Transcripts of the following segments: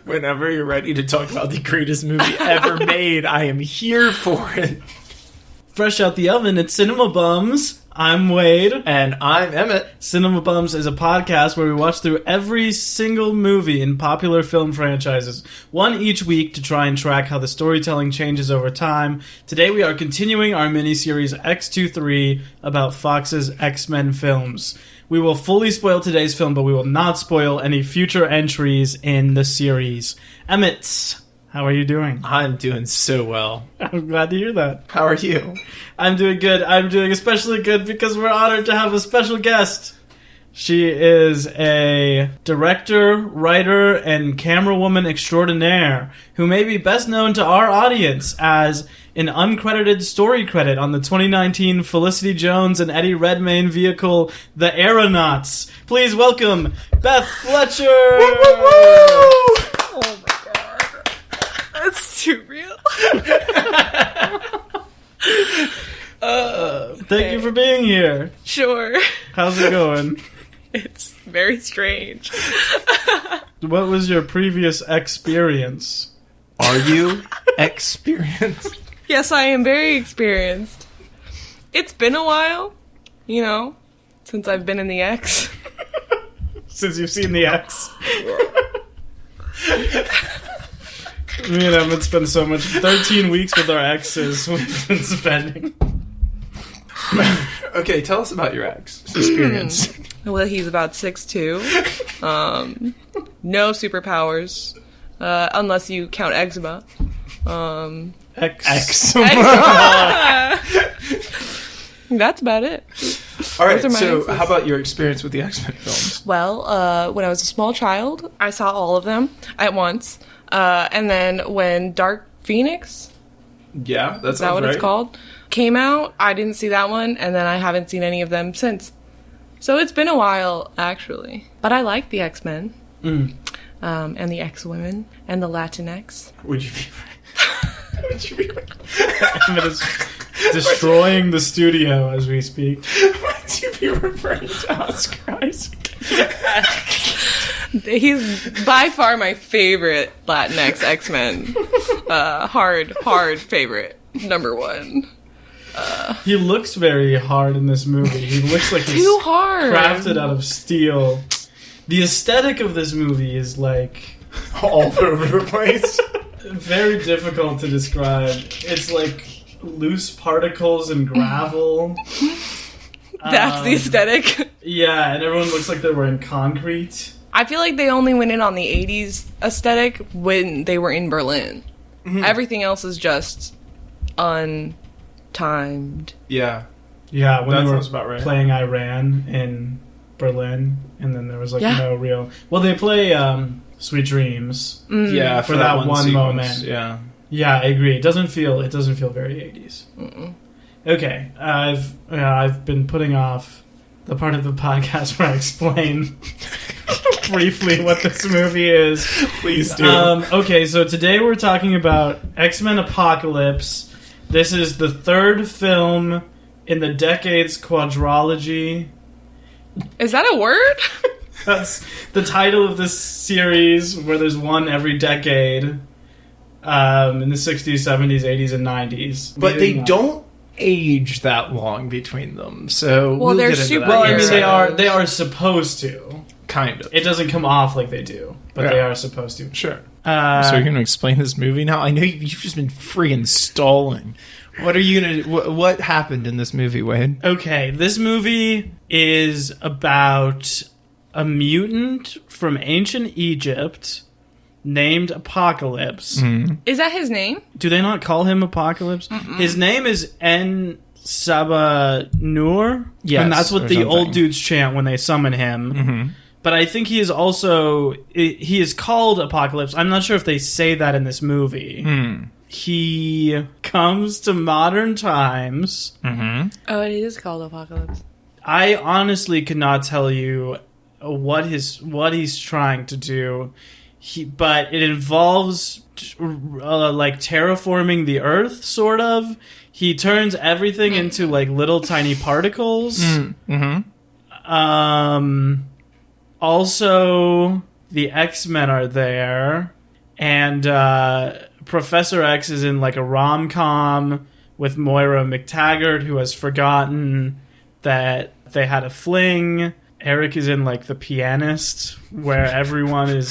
Whenever you're ready to talk about the greatest movie ever made, I am here for it. Fresh out the oven, it's Cinema Bums. I'm Wade. And I'm Emmett. Cinema Bums is a podcast where we watch through every single movie in popular film franchises, one each week to try and track how the storytelling changes over time. Today we are continuing our miniseries X23 about Fox's X-Men films. We will fully spoil today's film, but we will not spoil any future entries in the series. Emmett, how are you doing? I'm doing so well. I'm glad to hear that. How are you? I'm doing good. I'm doing especially good because we're honored to have a special guest. She is a director, writer, and camerawoman extraordinaire who may be best known to our audience as an uncredited story credit on the 2019 Felicity Jones and Eddie Redmayne vehicle, The Aeronauts. Please welcome Beth Fletcher! Woo, woo, woo! Oh my god. That's too real. Thank you for being here. Sure. How's it going? It's very strange. What was your previous experience? Are you experienced? Yes, I am very experienced. It's been a while, since I've been in the X. Since you've seen the X. Me and Emmett spent so much 13 weeks with our exes we've been spending. Okay, tell us about your ex experience. Well, he's about 6'2". No superpowers, unless you count eczema. Eczema. That's about it. All right, Those are my so exes. how about your experience with the X-Men films? Well, when I was a small child, I saw all of them at once. And then when Dark Phoenix, Yeah, is that what it's called, came out, I didn't see that one, and then I haven't seen any of them since. So it's been a while, actually. But I like the X-Men. And the X-Women, and the Latinx. Would you be... Emmett is destroying the studio as we speak. Would you be referring to Oscar Isaac? He's by far my favorite Latinx X-Men. Hard favorite. Number one. He looks very hard in this movie. He looks like he's Too hard. crafted out of steel. The aesthetic of this movie is like All over the place. very difficult to describe. It's like loose particles and gravel. That's the aesthetic. Yeah, and everyone looks like they're wearing concrete. I feel like they only went in on the 80s aesthetic when they were in Berlin. Mm-hmm. Everything else is just untimed. Yeah. Yeah, when That they were sounds about right. playing Iran in Berlin, and then there was like Yeah. no real... Well, they play Sweet Dreams. Yeah, For that one sequence, moment. Yeah. Yeah, I agree. It doesn't feel very 80s. Okay, I've been putting off the part of the podcast where I explain briefly what this movie is. Please do. Okay, so today we're talking about X-Men Apocalypse. This is the third film in the Decades quadrology. Is that a word? That's the title of this series, where there's one every decade in the 60s, 70s, 80s, and 90s. But they Leading up. don't age that long between them, so Well, we'll they're get into super- that. Well, I in a mean, second. they are supposed to. Kind of. It doesn't come off like they do, but Yeah. they are supposed to. Sure. So you're going to explain this movie now? I know you've just been friggin' stalling. What are you going to... What happened in this movie, Wade? Okay, this movie is about a mutant from ancient Egypt named Apocalypse. Is that his name? Do they not call him Apocalypse? His name is En Saba Nur. Yes, and that's or what the something. old dudes chant when they summon him. But I think he is also... He is called Apocalypse. I'm not sure if they say that in this movie. He comes to modern times. Oh, it is called Apocalypse. I honestly could not tell you what he's trying to do. But it involves like terraforming the Earth, sort of. He turns everything into like little tiny particles. Also, The X-Men are there. And Professor X is in like a rom-com with Moira McTaggart, who has forgotten that they had a fling. Eric is in like The Pianist, where everyone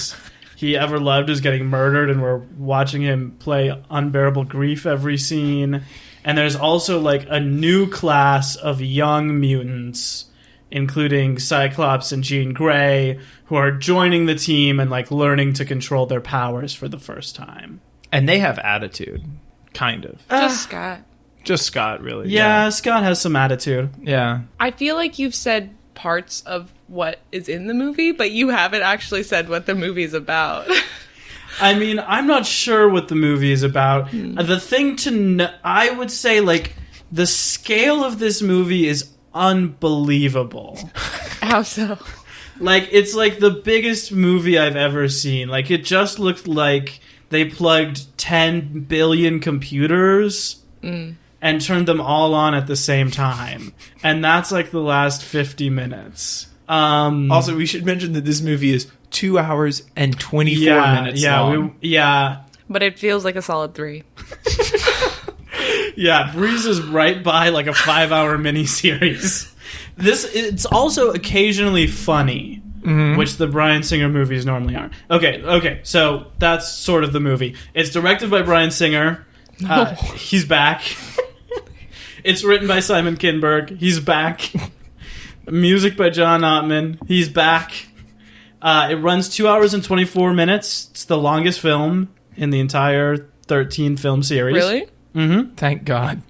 he ever loved is getting murdered, and we're watching him play unbearable grief every scene. And there's also like a new class of young mutants, including Cyclops and Jean Grey, who are joining the team and like learning to control their powers for the first time. And they have attitude, kind of. Just Scott. Just Scott, really. Yeah, Scott has some attitude. Yeah. I feel like you've said parts of what is in the movie, but you haven't actually said what the movie is about. I mean, I'm not sure what the movie is about. The thing to know, I would say, like, the scale of this movie is unbelievable. How so? Like, it's like the biggest movie I've ever seen. Like, it just looked like they plugged 10 billion computers and turned them all on at the same time. And that's like the last 50 minutes. Also, we should mention that this movie is 2 hours and 24 minutes long. But it feels like a solid 3. Yeah, breezes right by like a 5-hour miniseries. It's also occasionally funny, which the Bryan Singer movies normally are. Okay, so that's sort of the movie. It's directed by Bryan Singer. He's back. It's written by Simon Kinberg. He's back. Music by John Ottman. He's back. It runs 2 hours and 24 minutes. It's the longest film in the entire 13 film series. Really? Mm-hmm. Thank God.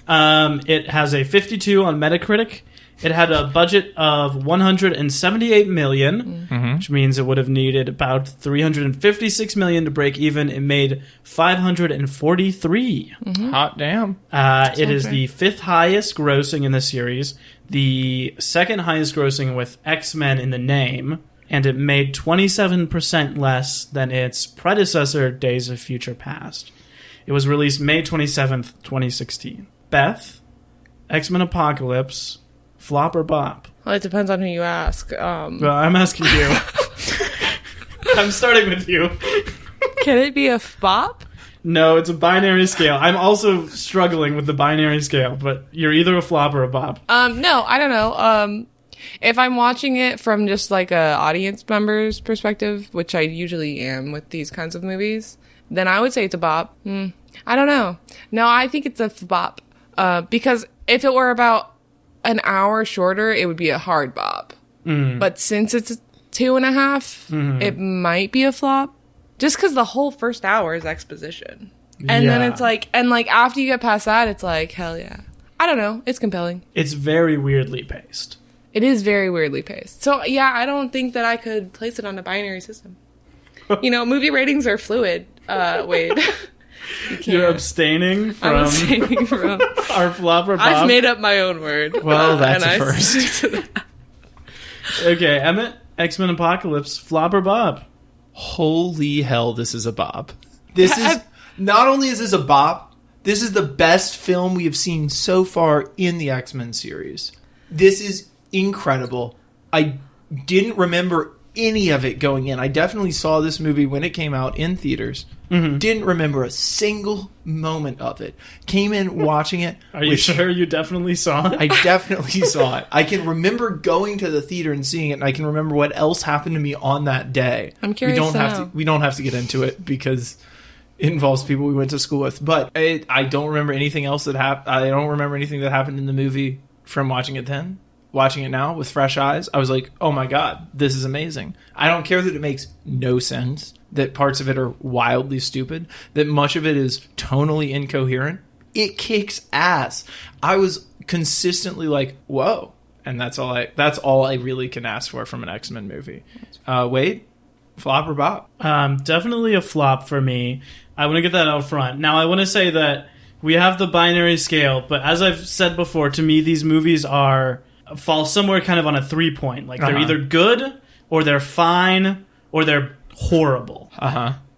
It has a 52 on Metacritic. It had a budget of $178 million, which means it would have needed about $356 million to break even. It made $543. Hot damn. It is the 5th highest grossing in the series, the 2nd highest grossing with X-Men in the name, and it made 27% less than its predecessor, Days of Future Past. It was released May 27th, 2016. Beth, X-Men Apocalypse, flop or bop? Well, it depends on who you ask. Well, I'm asking you. I'm starting with you. Can it be a bop? No, it's a binary scale. I'm also struggling with the binary scale, but you're either a flop or a bop. No, I don't know. If I'm watching it from just like a audience member's perspective, which I usually am with these kinds of movies, then I would say it's a bop. I don't know. No, I think it's a bop. Because if it were about an hour shorter, it would be a hard bop. But since it's 2.5, it might be a flop. Just because the whole first hour is exposition. And then it's like, and like after you get past that, it's like, hell yeah. I don't know. It's compelling. It's very weirdly paced. It is very weirdly paced. So yeah, I don't think that I could place it on a binary system. You know, movie ratings are fluid, Wade. You're abstaining from, I'm abstaining from our flop or bop? I've made up my own word. Well, that's and a I first. stick to that. Okay, Emmett, X-Men Apocalypse, flop or bop? Holy hell, this is a bop. This is, not only is this a bop, this is the best film we have seen so far in the X-Men series. This is incredible. I didn't remember any of it going in. I definitely saw this movie when it came out in theaters. Didn't remember a single moment of it. Came in watching it. Are you sure you definitely saw it? I definitely saw it. I can remember going to the theater and seeing it, and I can remember what else happened to me on that day. I'm curious We don't have to get into it because it involves people we went to school with. But I don't remember anything else that happened. I don't remember anything that happened in the movie from watching it then. Watching it now with fresh eyes, I was like, oh my God, this is amazing. I don't care that it makes no sense, that parts of it are wildly stupid, that much of it is tonally incoherent. It kicks ass. I was consistently like, whoa. And that's all I really can ask for from an X-Men movie. Wade, flop or bop? Definitely a flop for me. I want to get that out front. Now, I want to say that we have the binary scale, but as I've said before, to me, these movies fall somewhere kind of on a 3-point. Like, they're either good, or they're fine, or they're horrible.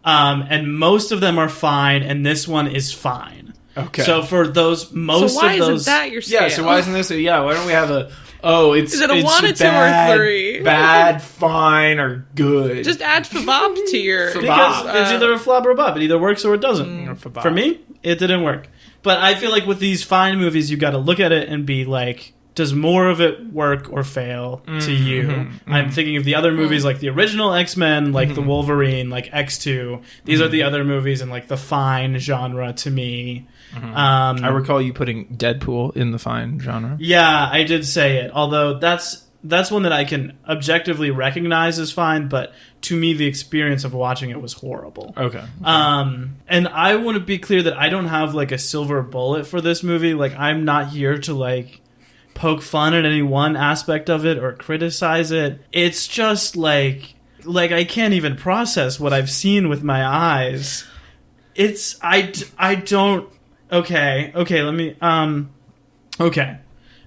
And most of them are fine, and this one is fine. Okay. So for those, So why isn't that your scale? Yeah, so why isn't this? Why don't we have a Oh, it's Is it a it's 1, a 2, bad, or 3? Bad, fine, or good. Just add Fabop to your... Because it's either a flop or a bop. It either works or it doesn't. For me, it didn't work. But I feel like with these fine movies, you got to look at it and be like, does more of it work or fail to you? I'm thinking of the other movies like the original X-Men, like the Wolverine, like X2. These are the other movies in like the fine genre to me. I recall you putting Deadpool in the fine genre. Yeah, I did say it. Although that's one that I can objectively recognize as fine, but to me the experience of watching it was horrible. Okay. And I want to be clear that I don't have like a silver bullet for this movie. Like I'm not here to like poke fun at any one aspect of it or criticize it. It's just like I can't even process what I've seen with my eyes. It's I don't okay, let me okay.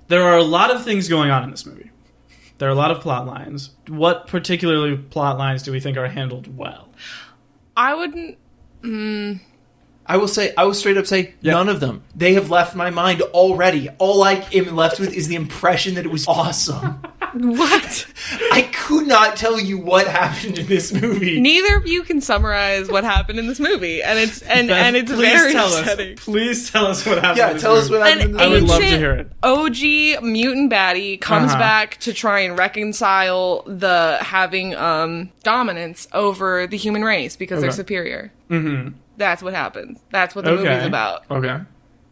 There are a lot of things going on in this movie. There are a lot of plot lines. What particularly plot lines do we think are handled well? I wouldn't... I will straight up say none of them. They have left my mind already. All I am left with is the impression that it was awesome. What? I could not tell you what happened in this movie. Neither of you can summarize what happened in this movie, and it's it's very upsetting. Please tell us what happened. Yeah, tell us what happened. An I would love to hear it. OG mutant baddie comes back to try and reconcile the having dominance over the human race because they're superior. Mm-hmm. That's what happens. That's what the movie's about. Okay.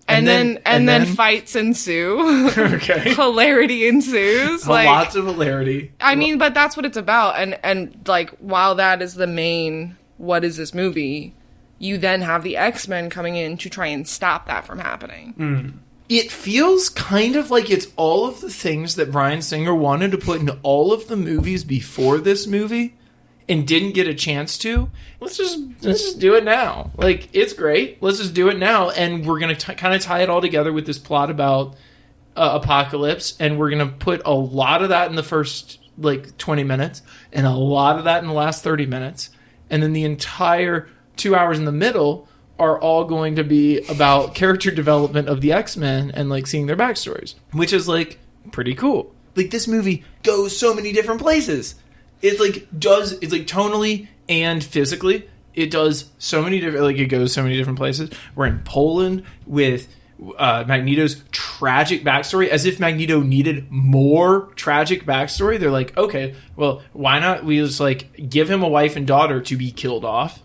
And then fights ensue. Okay. Hilarity ensues. Lots of hilarity. I mean, but that's what it's about. And like, while that is the main, what is this movie? You then have the X-Men coming in to try and stop that from happening. It feels kind of like it's all of the things that Bryan Singer wanted to put in all of the movies before this movie and didn't get a chance to. Let's just do it now. Like, it's great. Let's just do it now. And we're going to kind of tie it all together with this plot about Apocalypse. And we're going to put a lot of that in the first, 20 minutes. And a lot of that in the last 30 minutes. And then the entire 2 hours in the middle are all going to be about character development of the X-Men and, seeing their backstories. Which is, pretty cool. This movie goes so many different places. It's tonally and physically, it does so many different, it goes so many different places. We're in Poland with Magneto's tragic backstory, as if Magneto needed more tragic backstory. They're like, okay, well, why not we just give him a wife and daughter to be killed off?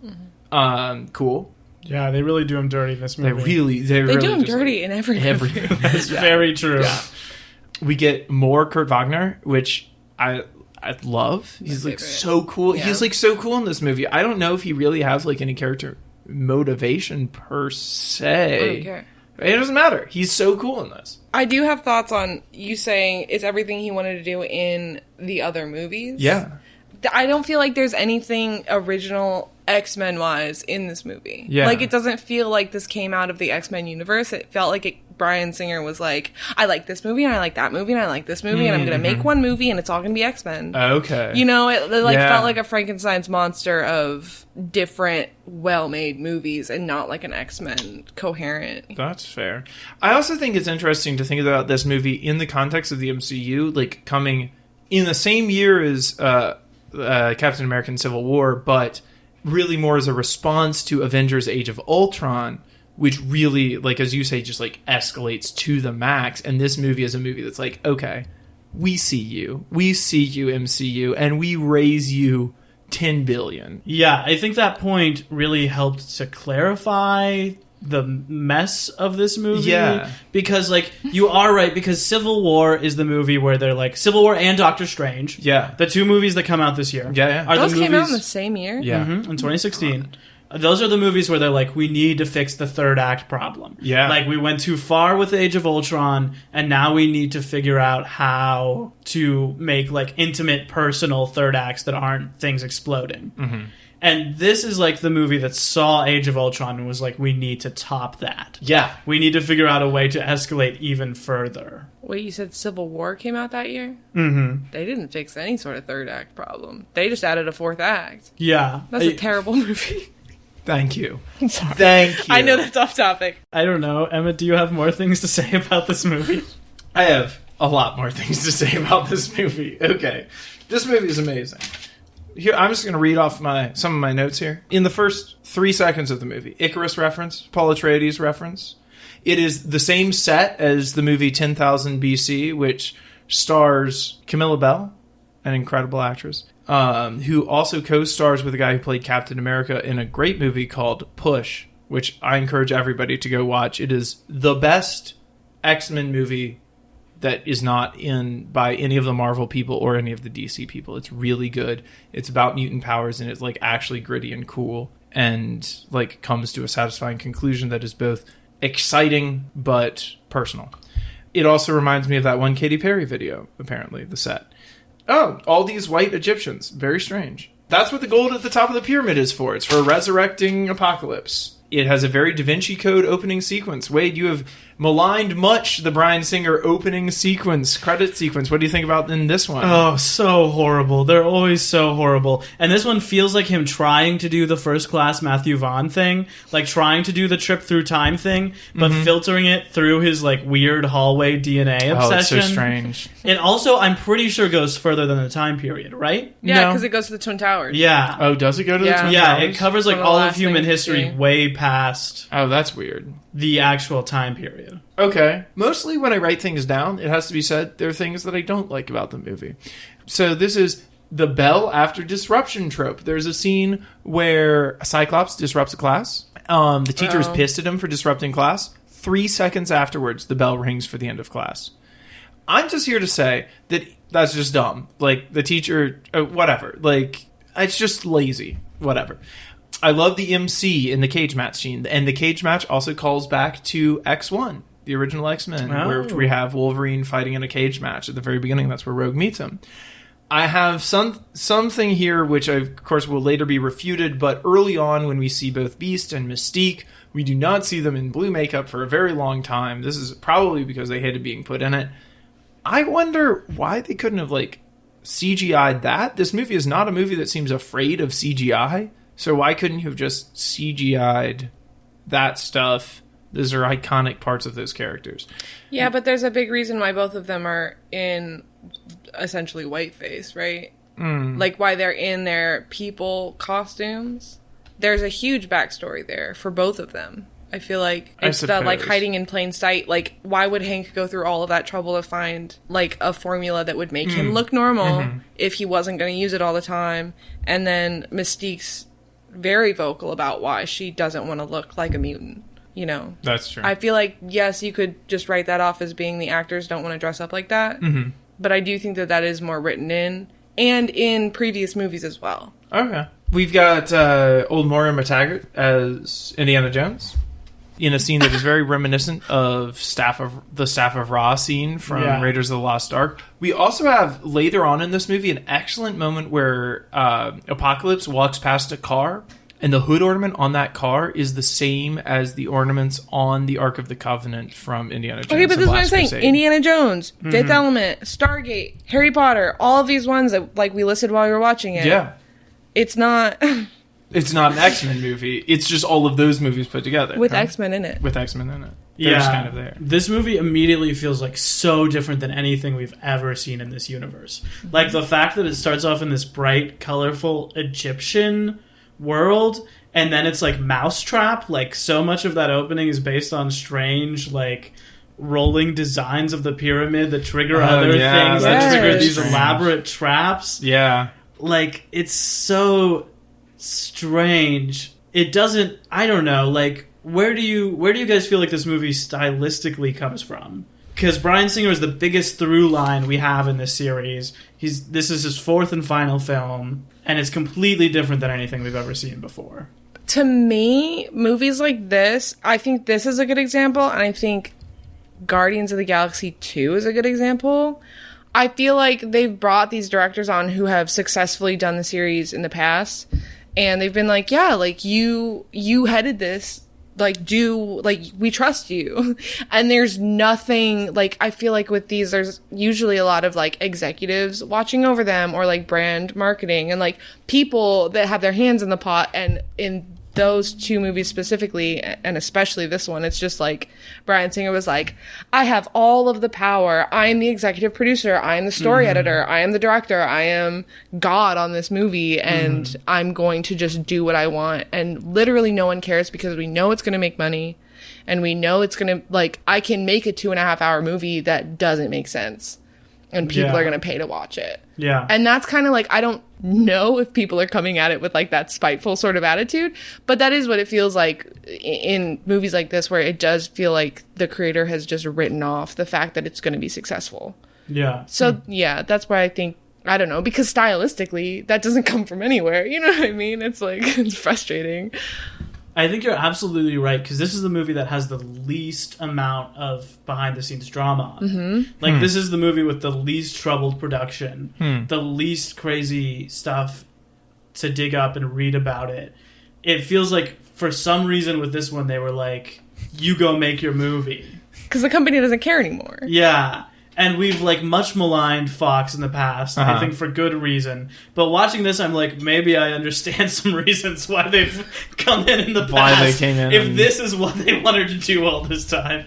Mm-hmm. Cool. Yeah, they really do him dirty in this movie. They really do him dirty in every movie. That's very true. Yeah. We get more Kurt Wagner, which I love. He's so cool. Yeah. He's so cool in this movie. I don't know if he really has any character motivation per se. I don't care. It doesn't matter. He's so cool in this. I do have thoughts on you saying it's everything he wanted to do in the other movies. Yeah. I don't feel like there's anything original X-Men wise in this movie. Yeah. It doesn't feel like this came out of the X-Men universe. It felt like Bryan Singer was like, I like this movie and I like that movie and I like this movie and I'm going to make one movie and it's all going to be X-Men. Okay. It felt like a Frankenstein's monster of different well-made movies and not like an X-Men coherent. That's fair. I also think it's interesting to think about this movie in the context of the MCU, coming in the same year as Captain America and Civil War, but really more as a response to Avengers Age of Ultron, which really, as you say, just escalates to the max. And this movie is a movie that's okay, we see you, MCU, and we raise you 10 billion. Yeah, I think that point really helped to clarify the mess of this movie. Yeah. Because, you are right, because Civil War is the movie where they're Civil War and Doctor Strange. Yeah. The two movies that come out this year. Yeah. Are those the came movies, out in the same year? Yeah. In 2016. Those are the movies where they're we need to fix the third act problem. Yeah. We went too far with Age of Ultron, and now we need to figure out how to make, intimate, personal third acts that aren't things exploding. Mm-hmm. And this is the movie that saw Age of Ultron and was we need to top that. Yeah. We need to figure out a way to escalate even further. Wait, you said Civil War came out that year? Mm-hmm. They didn't fix any sort of third act problem. They just added a fourth act. Yeah. That's a terrible movie. Thank you. I'm sorry. Thank you. I know that's off topic. I don't know. Emma, do you have more things to say about this movie? I have a lot more things to say about this movie. Okay. This movie is amazing. Here, I'm just going to read off some of my notes here. In the first 3 seconds of the movie, Icarus reference, Paul Atreides reference. It is the same set as the movie 10,000 BC, which stars Camilla Bell, an incredible actress, who also co-stars with the guy who played Captain America in a great movie called Push, which I encourage everybody to go watch. It is the best X-Men movie that is not in by any of the Marvel people or any of the DC people. It's really good. It's about mutant powers, and it's like actually gritty and cool, and like comes to a satisfying conclusion that is both exciting but personal. It also reminds me of that one Katy Perry video, apparently, the set. Oh, all these white Egyptians. Very strange. That's what the gold at the top of the pyramid is for. It's for resurrecting Apocalypse. It has a very Da Vinci Code opening sequence. Wade, you have maligned much the Bryan Singer opening sequence, credit sequence. What do you think about in this one? Oh, so horrible. They're always so horrible. And this one feels like him trying to do the First Class Matthew Vaughn thing, like trying to do the trip through time thing, but filtering it through his like weird hallway DNA obsession. Oh, it's so strange. And also, I'm pretty sure goes further than the time period, right? Yeah, because it goes to the Twin Towers. Yeah. Oh, does it go to the Twin Towers? Yeah, it covers like all of human thing history see. way past Oh, that's weird. the actual time period. Okay. Mostly when I write things down, it has to be said, there are things that I don't like about the movie. So this is the Bell after disruption trope. There's a scene where a Cyclops disrupts a class. The teacher is pissed at him for disrupting class. 3 seconds afterwards, the bell rings for the end of class. I'm just here to say that that's just dumb. Like, the teacher, whatever. Like, it's just lazy. Whatever. I love the MC in the cage match scene. And the cage match also calls back to X1, the original X-Men, where we have Wolverine fighting in a cage match at the very beginning. That's where Rogue meets him. I have something here which, of course, will later be refuted, but early on when we see both Beast and Mystique, we do not see them in blue makeup for a very long time. This is probably because they hated being put in it. I wonder why they couldn't have, like, CGI'd that. This movie is not a movie that seems afraid of CGI, so why couldn't you have just CGI'd that stuff? Those are iconic parts of those characters. Yeah, but there's a big reason why both of them are in essentially whiteface, right? Like why they're in their people costumes. There's a huge backstory there for both of them. I feel like it's the like hiding in plain sight. Like, why would Hank go through all of that trouble to find like a formula that would make him look normal if he wasn't going to use it all the time? And then Mystique's very vocal about why she doesn't want to look like a mutant. You know, that's true. I feel like, yes, you could just write that off as being the actors don't want to dress up like that. But I do think that that is more written in and in previous movies as well. Okay. We've got old Moira McTaggart as Indiana Jones in a scene that is very reminiscent of the Staff of Ra scene from Raiders of the Lost Ark. We also have later on in this movie an excellent moment where Apocalypse walks past a car, and the hood ornament on that car is the same as the ornaments on the Ark of the Covenant from Indiana Jones. Okay, but this is what I'm saying. Crusade. Indiana Jones, Fifth Element, Stargate, Harry Potter, all of these ones that like we listed while we were watching it. Yeah. It's not... It's not an X-Men movie. It's just all of those movies put together. With X-Men in it. With X-Men in it. They're just kind of there. This movie immediately feels like so different than anything we've ever seen in this universe. Like the fact that it starts off in this bright, colorful Egyptian world, and then it's like Mousetrap. Like so much of that opening is based on strange, like rolling designs of the pyramid that trigger other things that trigger these elaborate traps. Yeah. Like it's so strange. It doesn't, I don't know, like where do you guys feel like this movie stylistically comes from? Because Bryan Singer is the biggest through line we have in this series. This is his fourth and final film, and it's completely different than anything we've ever seen before. To me, movies like this, I think this is a good example, and I think Guardians of the Galaxy 2 is a good example. I feel like they've brought these directors on who have successfully done the series in the past, and they've been like, yeah, like you headed this, like we trust you. And there's nothing, like, I feel like with these, there's usually a lot of like executives watching over them, or like brand marketing, and like people that have their hands in the pot and in those two movies specifically, and especially this one, it's just like Bryan Singer was like, I have all of the power. I am the executive producer. I am the story editor. I am the director. I am God on this movie, and I'm going to just do what I want. And literally no one cares because we know it's going to make money, and we know it's going to, like, I can make a 2.5-hour movie that doesn't make sense, and people are going to pay to watch it. Yeah. And that's kind of like, I don't know if people are coming at it with like that spiteful sort of attitude, but that is what it feels like in movies like this, where it does feel like the creator has just written off the fact that it's going to be successful. Yeah. So yeah, that's why I think, I don't know, because stylistically that doesn't come from anywhere. You know what I mean? It's like, it's frustrating. I think you're absolutely right, because this is the movie that has the least amount of behind-the-scenes drama. Like, this is the movie with the least troubled production, the least crazy stuff to dig up and read about it. It feels like, for some reason with this one, they were like, you go make your movie. Because the company doesn't care anymore. Yeah. And we've, like, much maligned Fox in the past, I think for good reason. But watching this, I'm like, maybe I understand some reasons why they've come in the past. Why they came in. If this is what they wanted to do all this time.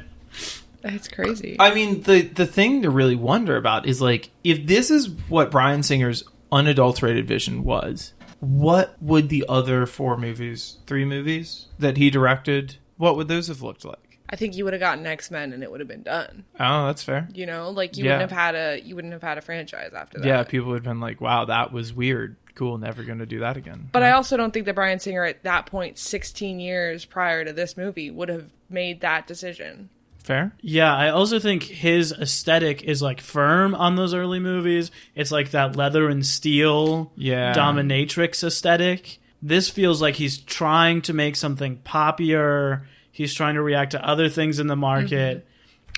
It's crazy. I mean, the thing to really wonder about is, like, if this is what Bryan Singer's unadulterated vision was, what would the other 3 movies that he directed, what would those have looked like? I think you would have gotten X-Men and it would have been done. Oh, that's fair. You know, like you wouldn't have had a franchise after that. Yeah, people would have been like, wow, that was weird. Cool, never going to do that again. But I also don't think that Bryan Singer at that point, 16 years prior to this movie, would have made that decision. Fair? Yeah, I also think his aesthetic is, like, firm on those early movies. It's like that leather and steel dominatrix aesthetic. This feels like he's trying to make something poppier. He's trying to react to other things in the market.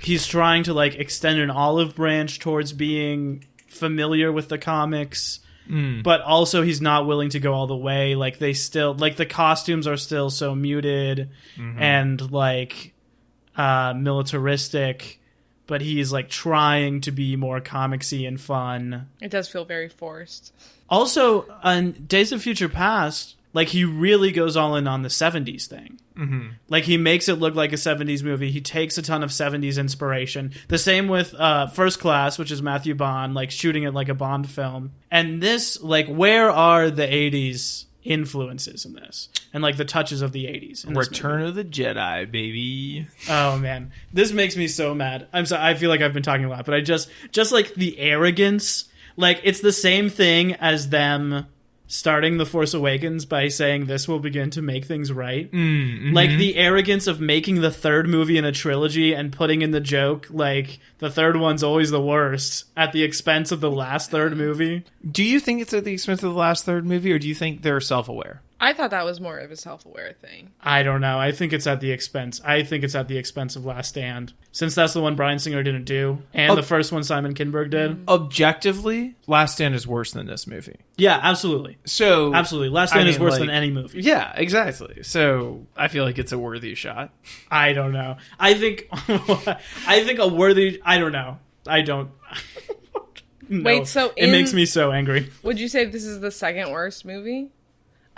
He's trying to, like, extend an olive branch towards being familiar with the comics. But also he's not willing to go all the way. Like, they still, like, the costumes are still so muted and, like, militaristic. But he's, like, trying to be more comicsy and fun. It does feel very forced. Also, on Days of Future Past, like, he really goes all in on the 70s thing. Like, he makes it look like a 70s movie. He takes a ton of 70s inspiration. The same with First Class, which is Matthew Bond, like, shooting it like a Bond film. And this, like, where are the 80s influences in this? And, like, the touches of the 80s in this Return movie? of the Jedi, baby. Oh, man. This makes me so mad. I'm sorry. I feel like I've been talking a lot, but I just like, the arrogance. Like, it's the same thing as them starting The Force Awakens by saying this will begin to make things right. Like, the arrogance of making the third movie in a trilogy and putting in the joke, like, the third one's always the worst at the expense of the last third movie. Do you think it's at the expense of the last third movie, or do you think they're self-aware? I thought that was more of a self-aware thing. I don't know. I think it's at the expense. I think it's at the expense of Last Stand, since that's the one Bryan Singer didn't do, and the first one Simon Kinberg did. Objectively, Last Stand is worse than this movie. Yeah, absolutely. So absolutely, Last Stand is worse than any movie. Yeah, exactly. So I feel like it's a worthy shot. I don't know. I think a worthy. I don't know. I don't. No. Wait, so it makes me so angry. Would you say this is the second worst movie?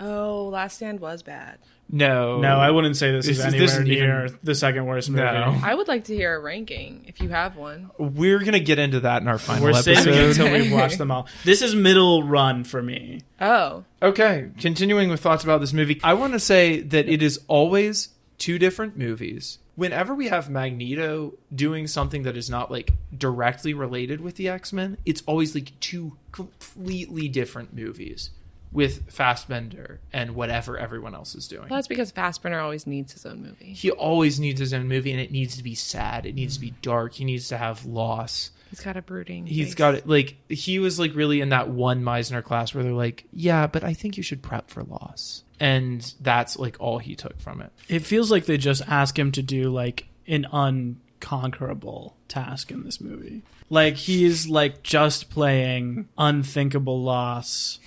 Oh, Last Stand was bad. No, I wouldn't say this is anywhere near even the second worst movie. No. I would like to hear a ranking if you have one. We're gonna get into that in our final We're episode. saving it until we've watched them all. This is middle run for me. Oh, Okay, continuing with thoughts about this movie, I want to say that it is always 2 different movies. Whenever we have Magneto doing something that is not, like, directly related with the X-Men, it's always, like, 2 completely different movies with Fassbender and whatever everyone else is doing. well, that's because Fassbender always needs his own movie. He always needs his own movie, and it needs to be sad. It needs to be dark. He needs to have loss. He's got a brooding. He's face. got it. Like, he was, like, really in that one Meisner class where they're like, yeah, but I think you should prep for loss. And that's, like, all he took from it. It feels like they just ask him to do, like, an unconquerable task in this movie. Like, he's, like, just playing unthinkable loss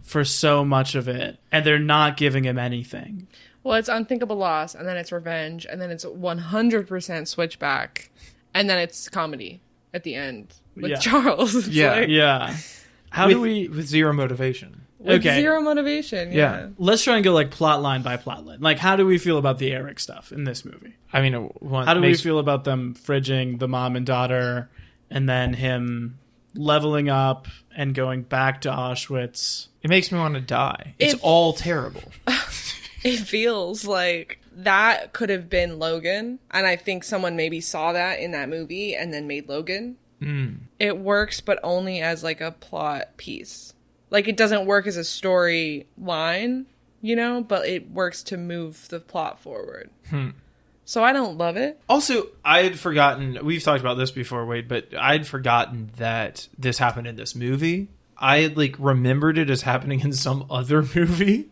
for so much of it, and they're not giving him anything. Well, it's unthinkable loss, and then it's revenge, and then it's 100% switchback, and then it's comedy at the end with Yeah. Charles. It's Yeah. like- Yeah. How with, do we... with zero motivation? With Okay. zero motivation. Yeah. Let's try and go like plot line by plot line. Like, how do we feel about the Eric stuff in this movie? I mean, How do we feel about them fridging the mom and daughter, and then him leveling up and going back to Auschwitz? It makes me want to die. It's If- all terrible. It feels like that could have been Logan, and I think someone maybe saw that in that movie and then made Logan. It works, but only as like a plot piece. Like, it doesn't work as a story line, you know, but it works to move the plot forward. So I don't love it. Also, I had forgotten, we've talked about this before, Wade, but I'd forgotten that this happened in this movie. I had like remembered it as happening in some other movie.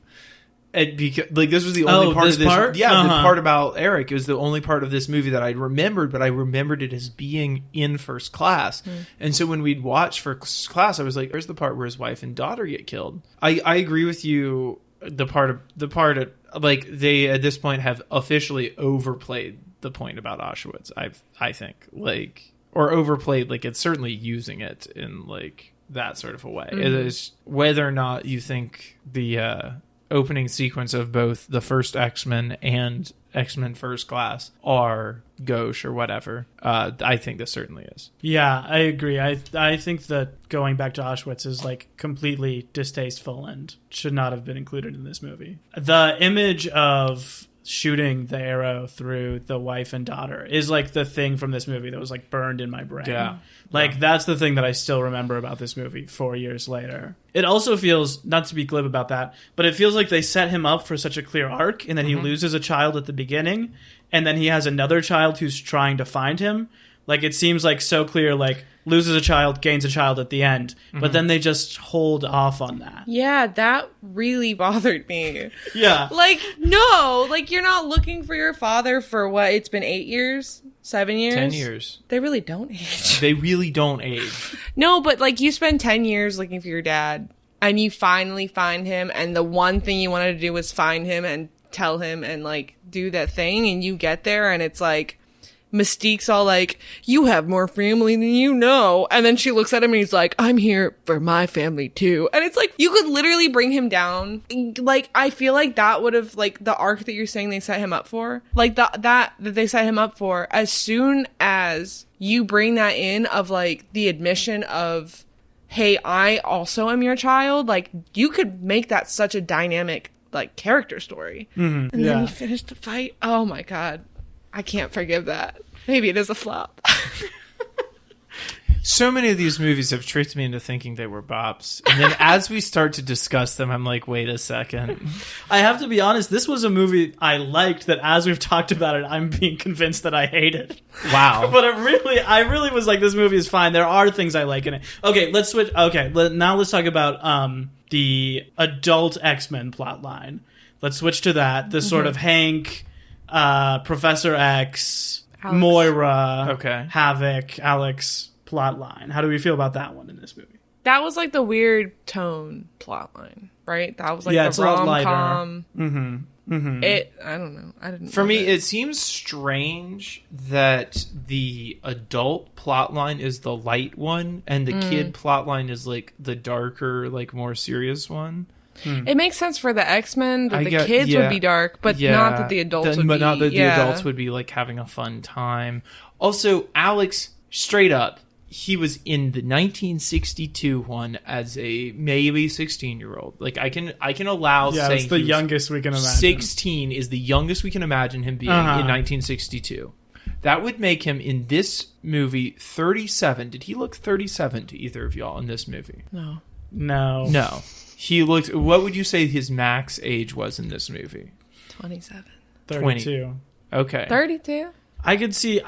And because, like, this was the only part of this part? Yeah, the part about Eric. It was the only part of this movie that I remembered, but I remembered it as being in First Class. And so when we'd watch First Class, I was like, "There's the part where his wife and daughter get killed." I agree with you. Like, they at this point have officially overplayed the point about Auschwitz. I think, like, or overplayed. Like, it's certainly using it in like that sort of a way. It is whether or not you think the opening sequence of both the first X-Men and X-Men First Class are gauche or whatever. I think this certainly is. Yeah, I agree. I think that going back to Auschwitz is like completely distasteful and should not have been included in this movie. The image of shooting the arrow through the wife and daughter is like the thing from this movie that was like burned in my brain. Yeah. Like, that's the thing that I still remember about this movie 4 years later. It also feels, not to be glib about that, but it feels like they set him up for such a clear arc, and then he loses a child at the beginning, and then he has another child who's trying to find him. Like, it seems like so clear, like, loses a child, gains a child at the end. But then they just hold off on that. Yeah, that really bothered me. Yeah. Like, no, like, you're not looking for your father for what? It's been 8 years? 7 years? 10 years. They really don't age. They really don't age. No, but like, you spend 10 years looking for your dad, and you finally find him, and the one thing you wanted to do was find him and tell him and like do that thing, and you get there, and it's like, Mystique's all like, "You have more family than you know." And then she looks at him and he's like, "I'm here for my family too." And it's like, you could literally bring him down. Like, I feel like that would have, like, the arc that you're saying they set him up for, like, that they set him up for, as soon as you bring that in of, like, the admission of, "Hey, I also am your child," like, you could make that such a dynamic, like, character story. And then you finish the fight. Oh my God. I can't forgive that. Maybe it is a flop. So many of these movies have tricked me into thinking they were bops. And then as we start to discuss them, I'm like, wait a second. I have to be honest, this was a movie I liked that as we've talked about it, I'm being convinced that I hate it. Wow. But I really was like, this movie is fine. There are things I like in it. Okay, let's switch. Okay, now let's talk about the adult X-Men plot line. Let's switch to that. The sort of Hank, Professor X, Alex. Moira, Okay. Havoc, Alex plot line. How do we feel about that one in this movie? That was like the weird tone plot line, right? That was like Yeah, it's a the lot lighter. rom-com. Mm-hmm. I don't know. I didn't. For love me, it. it seems strange that the adult plot line is the light one and the kid plot line is like the darker, like more serious one. It makes sense for the X-Men that the kids yeah. would be dark, but not that the adults would be. But not that the yeah. adults would be like having a fun time. Also, Alex, straight up, he was in the 1962 one as a maybe 16-year-old. Like, I can allow saying it's the he was youngest we can imagine. 16 is the youngest we can imagine him being in 1962. That would make him in this movie 37. Did he look 37 to either of y'all in this movie? No. No. He looked. What would you say his max age was in this movie? 27. 32. Okay. 32. I could see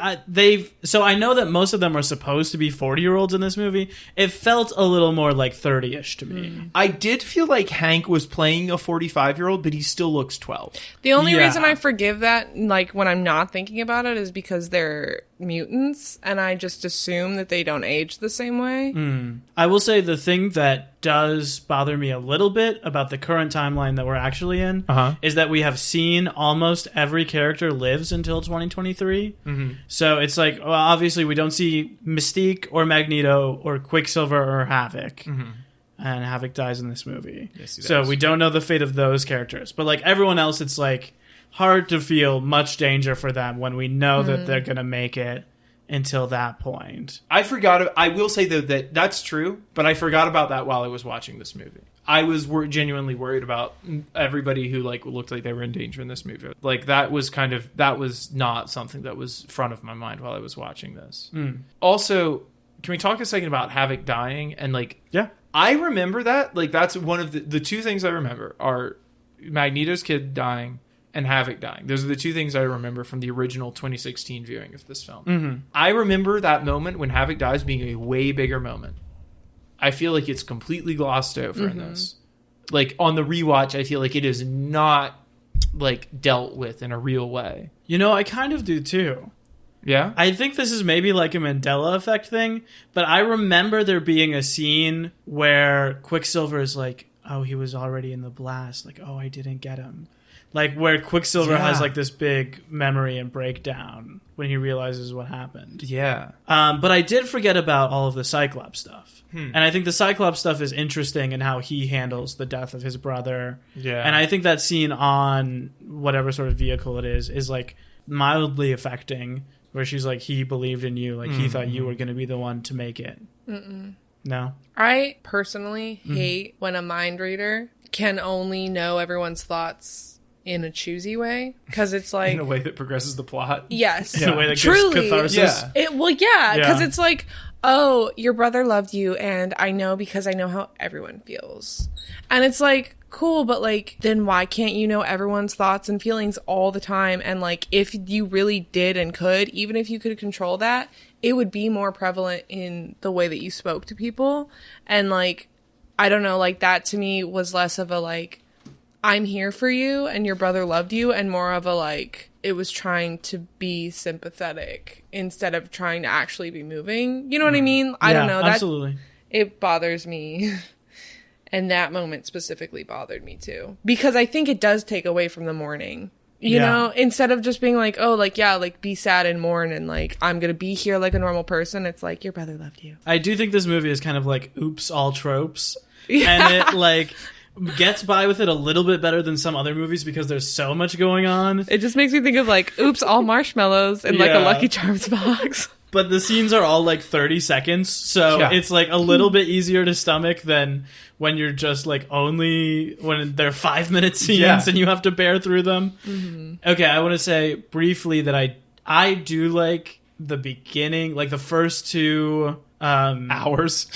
so I know that most of them are supposed to be 40-year-olds in this movie. It felt a little more like 30-ish to me. I did feel like Hank was playing a 45-year-old, but he still looks 12. The only Yeah. reason I forgive that, like, when I'm not thinking about it, is because they're mutants, and I just assume that they don't age the same way. I will say the thing that does bother me a little bit about the current timeline that we're actually in is that we have seen almost every character lives until 2023. So it's like, well, obviously we don't see Mystique or Magneto or Quicksilver or Havoc. and Havoc dies in this movie. Yes, he so does. we don't know the fate of those characters. But like everyone else, it's like hard to feel much danger for them when we know that they're going to make it until that point. I forgot. I will say, though, that that's true, but I forgot about that while I was watching this movie. I was genuinely worried about everybody who like looked like they were in danger in this movie. Like that was not something that was front of my mind while I was watching this. Also, can we talk a second about Havoc dying? And like, Yeah. I remember that. Like, that's one of the two things I remember are Magneto's kid dying and Havoc dying. Those are the two things I remember from the original 2016 viewing of this film. I remember that moment when Havoc dies being a way bigger moment. I feel like it's completely glossed over in this. Like, on the rewatch, I feel like it is not, like, dealt with in a real way. You know, I kind of do too. Yeah? I think this is maybe like a Mandela effect thing, but I remember there being a scene where Quicksilver is like, oh, he was already in the blast. Like, oh, I didn't get him. Like, where Quicksilver has, like, this big memory and breakdown when he realizes what happened. Yeah. But I did forget about all of the Cyclops stuff. And I think the Cyclops stuff is interesting in how he handles the death of his brother. Yeah. And I think that scene on whatever sort of vehicle it is like, mildly affecting, where she's like, he believed in you. Like, he thought you were going to be the one to make it. No? I personally hate when a mind reader can only know everyone's thoughts in a choosy way, because it's like In a way that progresses the plot. yes, In a way that truly, gives catharsis. Yeah. because it's like, oh, your brother loved you, and I know because I know how everyone feels, and it's like, cool, but like, then why can't you know everyone's thoughts and feelings all the time? And like, if you really did and could, even if you could control that, it would be more prevalent in the way that you spoke to people. And like, I don't know, like, that to me was less of a like, I'm here for you and your brother loved you, and more of a like, it was trying to be sympathetic instead of trying to actually be moving. You know what I mean? I don't know. Absolutely. It bothers me. And that moment specifically bothered me too. Because I think it does take away from the mourning. You know? Instead of just being like, oh, like, yeah, like, be sad and mourn and like, I'm gonna be here like a normal person. It's like, your brother loved you. I do think this movie is kind of like oops, all tropes. Yeah. And it like gets by with it a little bit better than some other movies because there's so much going on. It just makes me think of like, oops, all marshmallows in like a Yeah. Lucky Charms box. But the scenes are all like 30 seconds, so it's like a little bit easier to stomach than when you're just like when they're 5-minute scenes and you have to bear through them. Okay, I want to say briefly that I do like the beginning, like the first two Hours.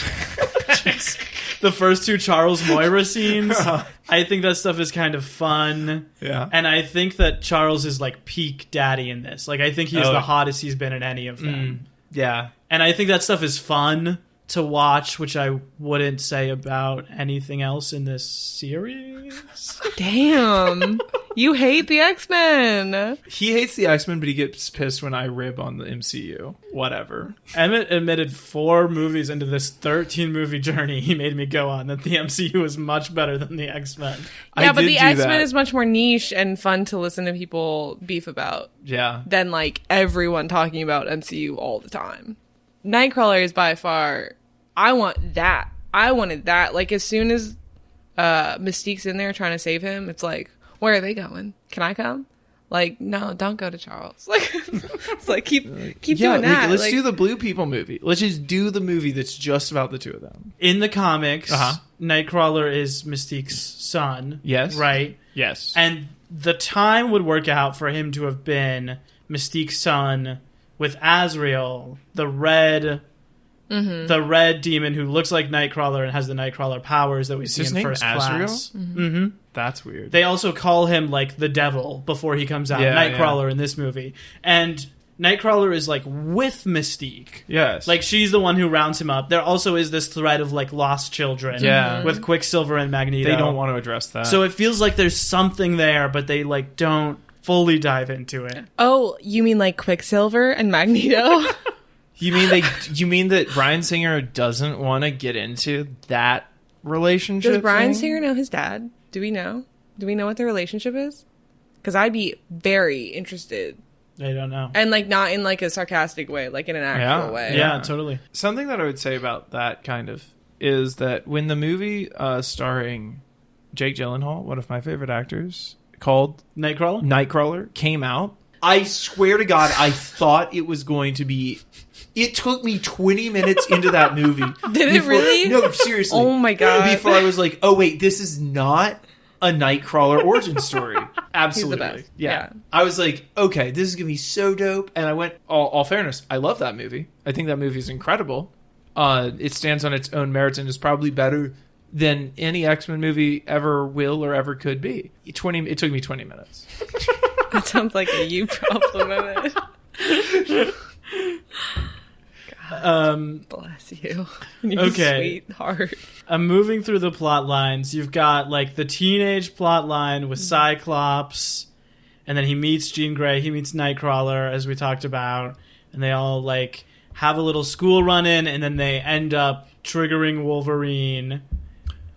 the first two Charles Moira scenes. I think that stuff is kind of fun. Yeah. And I think that Charles is like peak daddy in this. Like, I think he's the hottest he's been in any of them. Yeah. And I think that stuff is fun to watch, which I wouldn't say about anything else in this series. Damn. You hate the X-Men. He hates the X-Men, but he gets pissed when I rib on the MCU. Whatever. Emmett admitted 4 movies into this 13-movie journey he made me go on that the MCU is much better than the X-Men. Yeah, but did the do X-Men that. is much more niche and fun to listen to people beef about Yeah. than like everyone talking about MCU all the time. Nightcrawler is by far, I wanted that. Like, as soon as Mystique's in there trying to save him, it's like, where are they going? Can I come? Like, no, don't go to Charles. Like, it's like, keep doing that. Let's like, do the Blue People movie. Let's just do the movie that's just about the two of them. In the comics, Uh-huh. Nightcrawler is Mystique's son. Yes. Right? Yes. And the time would work out for him to have been Mystique's son with Azrael, the red demon who looks like Nightcrawler and has the Nightcrawler powers that we see his in name First Azrael? Class. Mm-hmm. That's weird. They also call him like the devil before he comes out, Yeah, Nightcrawler in this movie. And Nightcrawler is like with Mystique. Yes. Like, she's the one who rounds him up. There also is this thread of like lost children with Quicksilver and Magneto. They don't want to address that. So it feels like there's something there, but they like don't fully dive into it. oh, you mean like Quicksilver and Magneto? You mean that Bryan Singer doesn't want to get into that relationship? Does Bryan thing? Singer know his dad? Do we know? Do we know what their relationship is? Because I'd be very interested. I don't know. And like, not in like a sarcastic way, like in an actual way. Yeah, totally. Something that I would say about that kind of is that when the movie starring Jake Gyllenhaal, one of my favorite actors, called Nightcrawler came out, I swear to God, I thought it was going to be... It took me 20 minutes into that movie. Did it really? No, seriously. Oh my God. Before I was like, oh wait, this is not a Nightcrawler origin story. Absolutely. He's the best. Yeah. I was like, okay, this is going to be so dope. And I went, all fairness, I love that movie. I think that movie is incredible. It stands on its own merits and is probably better than any X-Men movie ever will or ever could be. It took me 20 minutes. That sounds like a you problem of it. Bless you. Your sweetheart. I'm moving through the plot lines. You've got like the teenage plot line with Cyclops, and then he meets Jean Grey, he meets Nightcrawler, as we talked about, and they all like have a little school run-in, and then they end up triggering Wolverine.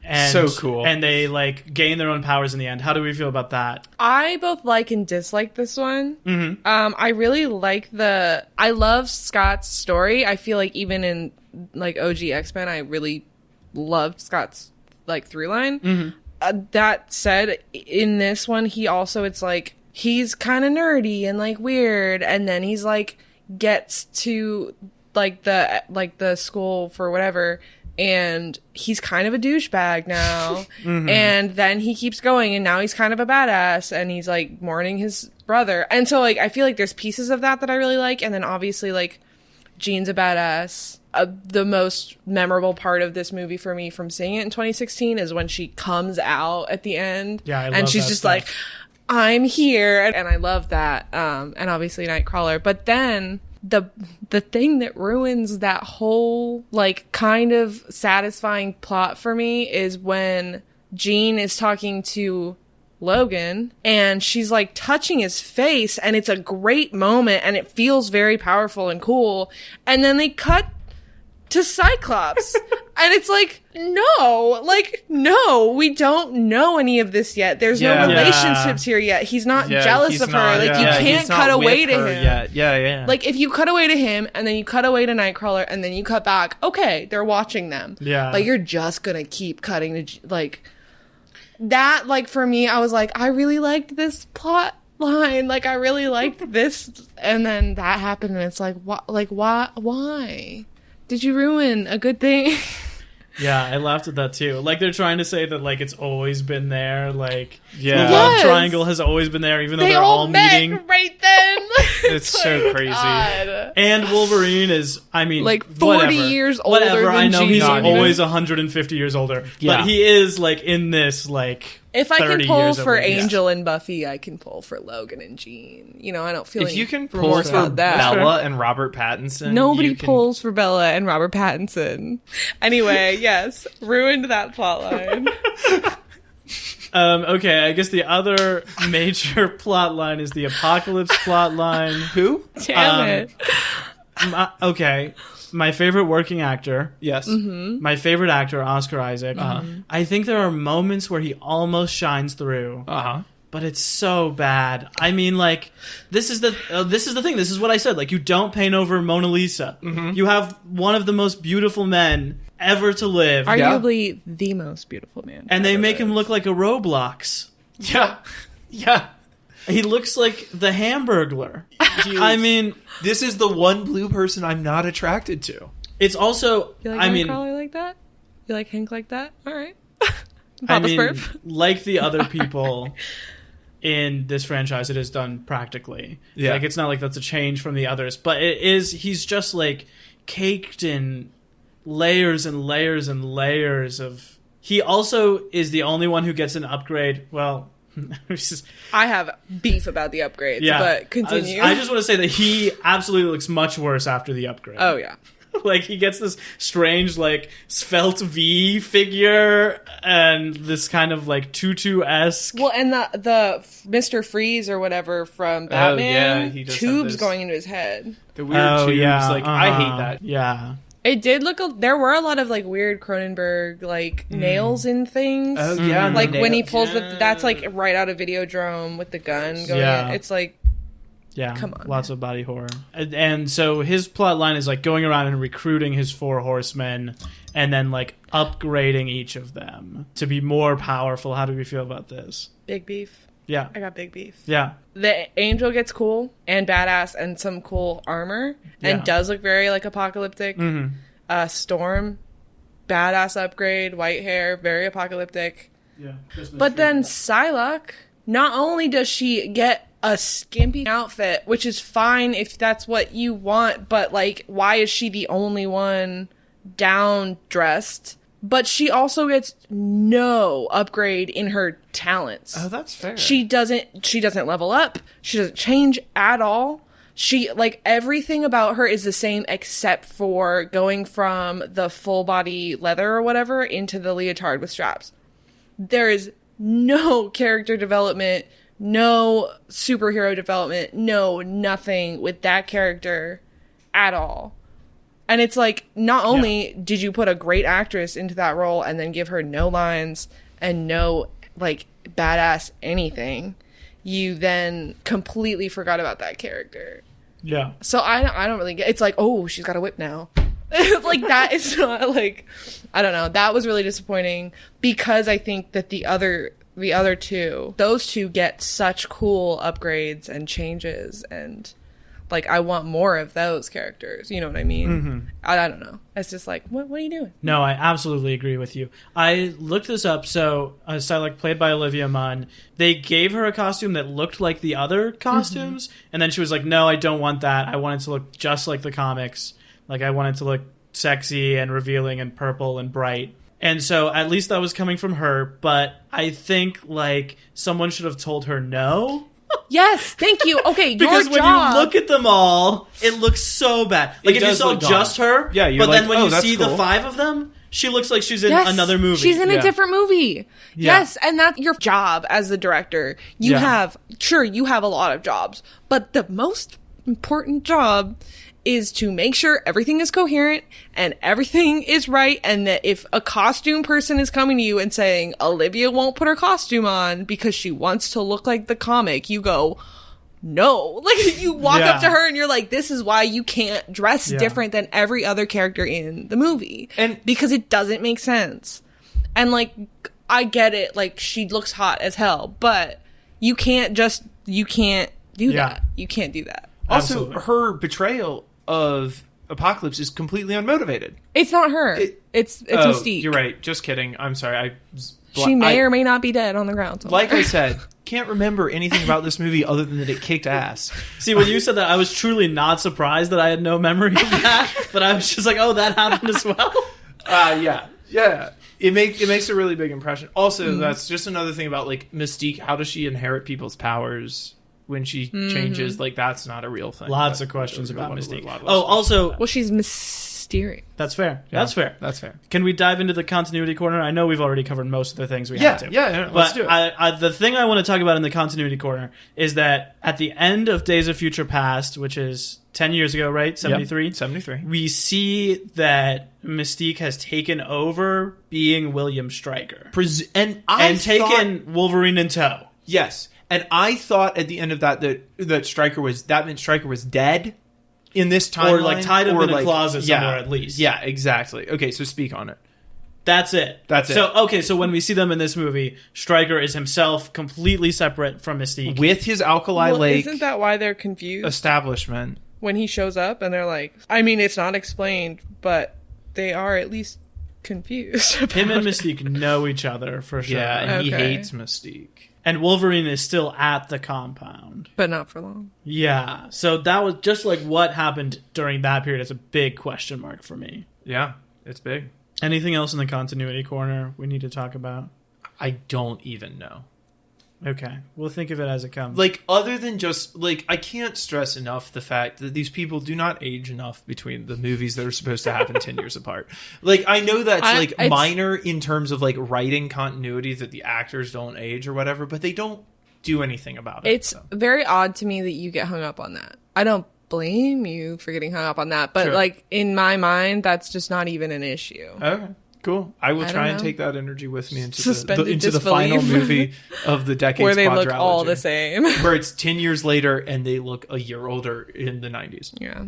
And, so cool. And they like gain their own powers in the end. How do we feel about that? I both like and dislike this one. Mm-hmm. I really like I love Scott's story. I feel like even in like OG X-Men, I really loved Scott's like through line. Mm-hmm. That said, in this one, it's like he's kind of nerdy and like weird, and then he's like gets to like the school for whatever. And he's kind of a douchebag now. Mm-hmm. And then he keeps going, and now he's kind of a badass, and he's like mourning his brother. And so like I feel like there's pieces of that I really like, and then obviously like Jean's a badass. The most memorable part of this movie for me from seeing it in 2016 is when she comes out at the end. Yeah, I love and she's that just stuff. like, I'm here, and I love that. And obviously Nightcrawler, but then the thing that ruins that whole like kind of satisfying plot for me is when Jean is talking to Logan and she's like touching his face, and it's a great moment and it feels very powerful and cool, and then they cut to Cyclops and it's like, no, we don't know any of this yet. There's no relationships here yet. He's not jealous of her. Like you can't cut away to him yet. Yeah. Like if you cut away to him and then you cut away to Nightcrawler and then you cut back, okay, they're watching them. Yeah. Like you're just gonna keep cutting to like that. Like for me, I was like, I really liked this plot line. Like I really liked this, and then that happened, and it's like, why? Did you ruin a good thing? Yeah, I laughed at that too. Like they're trying to say that like it's always been there. Like the Yes. love triangle has always been there, even though They they're all met meeting. right then. It's so crazy. God. And Wolverine is, I mean, Like 40 whatever. years older Whatever. than I know Jean. he's Not always 150 years older, Yeah. but he is like in this like. If I 30 can pull years for over. Angel and Buffy, I can pull for Logan and Jean. You know, I don't feel If any you can pull remorse for about that. Bella and Robert Pattinson, Nobody you can- pulls for Bella and Robert Pattinson. Anyway, yes, ruined that plotline. Okay, I guess the other major plot line is the Apocalypse plot line. Who? Damn it. Okay, my favorite working actor. Yes. Mm-hmm. My favorite actor, Oscar Isaac. I think there are moments where he almost shines through, but it's so bad. I mean, like this is the thing. This is what I said. Like you don't paint over Mona Lisa. Mm-hmm. You have one of the most beautiful men ever to live, Arguably the most beautiful man. and they make him look like a Roblox. Yeah. Yeah. He looks like the Hamburglar. I mean, This is the one blue person I'm not attracted to. it's also. You like I mean, Nightcrawler like that? You like Hank like that? All right. I Papa mean, Smurf. like the other people in this franchise, it is done practically. Yeah. Like, it's not like that's a change from the others, but it is, he's just like caked in layers and layers and layers of. He also is the only one who gets an upgrade. Well, I have beef about the upgrades, but continue. I just want to say that he absolutely looks much worse after the upgrade. Oh, yeah. Like, he gets this strange, like, svelte V figure and this kind of, like, tutu-esque. Well, and the Mr. Freeze or whatever from Batman, yeah, he does have tubes this. going into his head. The weird tubes. Like, I hate that. Yeah. It did look. There were a lot of like weird Cronenberg like nails in things. Oh, yeah. Like when he nails. pulls that's like right out of Videodrome with the gun going Yeah. in. It's like, Yeah, come on, lots of body horror. And so his plot line is like going around and recruiting his 4 horsemen and then like upgrading each of them to be more powerful. How do we feel about this? Big beef. Yeah. I got big beef. Yeah. The Angel gets cool and badass and some cool armor and does look very like apocalyptic. Storm, badass upgrade, white hair, very apocalyptic. Yeah. But then Psylocke, not only does she get a skimpy outfit, which is fine if that's what you want, but like, why is she the only one down dressed? But she also gets no upgrade in her talents. Oh, that's fair. She doesn't level up. She doesn't change at all. She, like, everything about her is the same except for going from the full body leather or whatever into the leotard with straps. There is no character development, no superhero development, no nothing with that character at all. And it's like, not only did you put a great actress into that role and then give her no lines and no, like, badass anything, you then completely forgot about that character. Yeah. So I don't really get, it's like, oh, she's got a whip now. Like, that is not, like, I don't know. That was really disappointing because I think that the other two, those two get such cool upgrades and changes, and like, I want more of those characters. You know what I mean? I don't know. It's just like, what are you doing? No, I absolutely agree with you. I looked this up. So, Psylocke, played by Olivia Munn, they gave her a costume that looked like the other costumes, and then she was like, no, I don't want that. I want it to look just like the comics. Like, I want it to look sexy and revealing and purple and bright. And so, at least that was coming from her, but I think, like, someone should have told her no. Yes, thank you. Okay, because your when job. you look at them all, it looks so bad. Like, if you saw just her, yeah, you're but like, then when oh, you that's see cool. the five of them, she looks like she's in another movie. She's in a different movie. Yeah. Yes, and that's your job as the director. You have a lot of jobs, but the most important job is to make sure everything is coherent and everything is right, and that if a costume person is coming to you and saying Olivia won't put her costume on because she wants to look like the comic, you go, no. Like, you walk up to her and you're like, this is why you can't dress different than every other character in the movie. And because it doesn't make sense. And like, I get it, like, she looks hot as hell, but you can't do that. You can't do that. also, Absolutely. her betrayal of Apocalypse is completely unmotivated. It's not her. It's Mystique. You're right. Just kidding. I'm sorry. She may or may not be dead on the ground somewhere. Like I said, can't remember anything about this movie other than that it kicked ass. See, when you said that, I was truly not surprised that I had no memory of that, but I was just like, oh, that happened as well. Yeah. It makes a really big impression. Also, that's just another thing about, like, Mystique. How does she inherit people's powers when she changes? Like, that's not a real thing. Lots of questions about Mystique. Oh, also, well, she's mysterious. that's fair. Yeah, That's fair. That's fair. Can we dive into the continuity corner? I know we've already covered most of the things we have to. Yeah, let's But do it. the thing I want to talk about in the continuity corner is that at the end of Days of Future Past, which is 10 years ago, right? 73? Yep, 73. We see that Mystique has taken over being William Stryker. And taken Wolverine in tow. Yes. And I thought at the end of that Stryker was dead in this timeline, Or, like, tied up in a closet somewhere at least. Yeah, exactly. Okay, so speak on it. That's it. So, so when we see them in this movie, Stryker is himself completely separate from Mystique. With his Alkali Lake Isn't that why they're confused? establishment. When he shows up and they're like, I mean, it's not explained, but they are at least confused. Him and Mystique know each other for sure. Yeah, and he Okay. hates Mystique. And Wolverine is still at the compound. But not for long. Yeah. So that was just like what happened during that period is a big question mark for me. Yeah, it's big. Anything else in the continuity corner we need to talk about? I don't even know. Okay. We'll think of it as it comes. Like, other than just, like, I can't stress enough the fact that these people do not age enough between the movies that are supposed to happen 10 years apart. Like, I know that's, it's minor in terms of, like, writing continuity that the actors don't age or whatever, but they don't do anything about it. It's very odd to me that you get hung up on that. I don't blame you for getting hung up on that, but, Sure. like, in my mind, that's just not even an issue. Okay. Cool. I will I try don't and know. take that energy with me into Suspended the final disbelief. movie of the Decades Where they look quadrilogy, all the same. where it's 10 years later and they look a year older in the 90s. Yeah.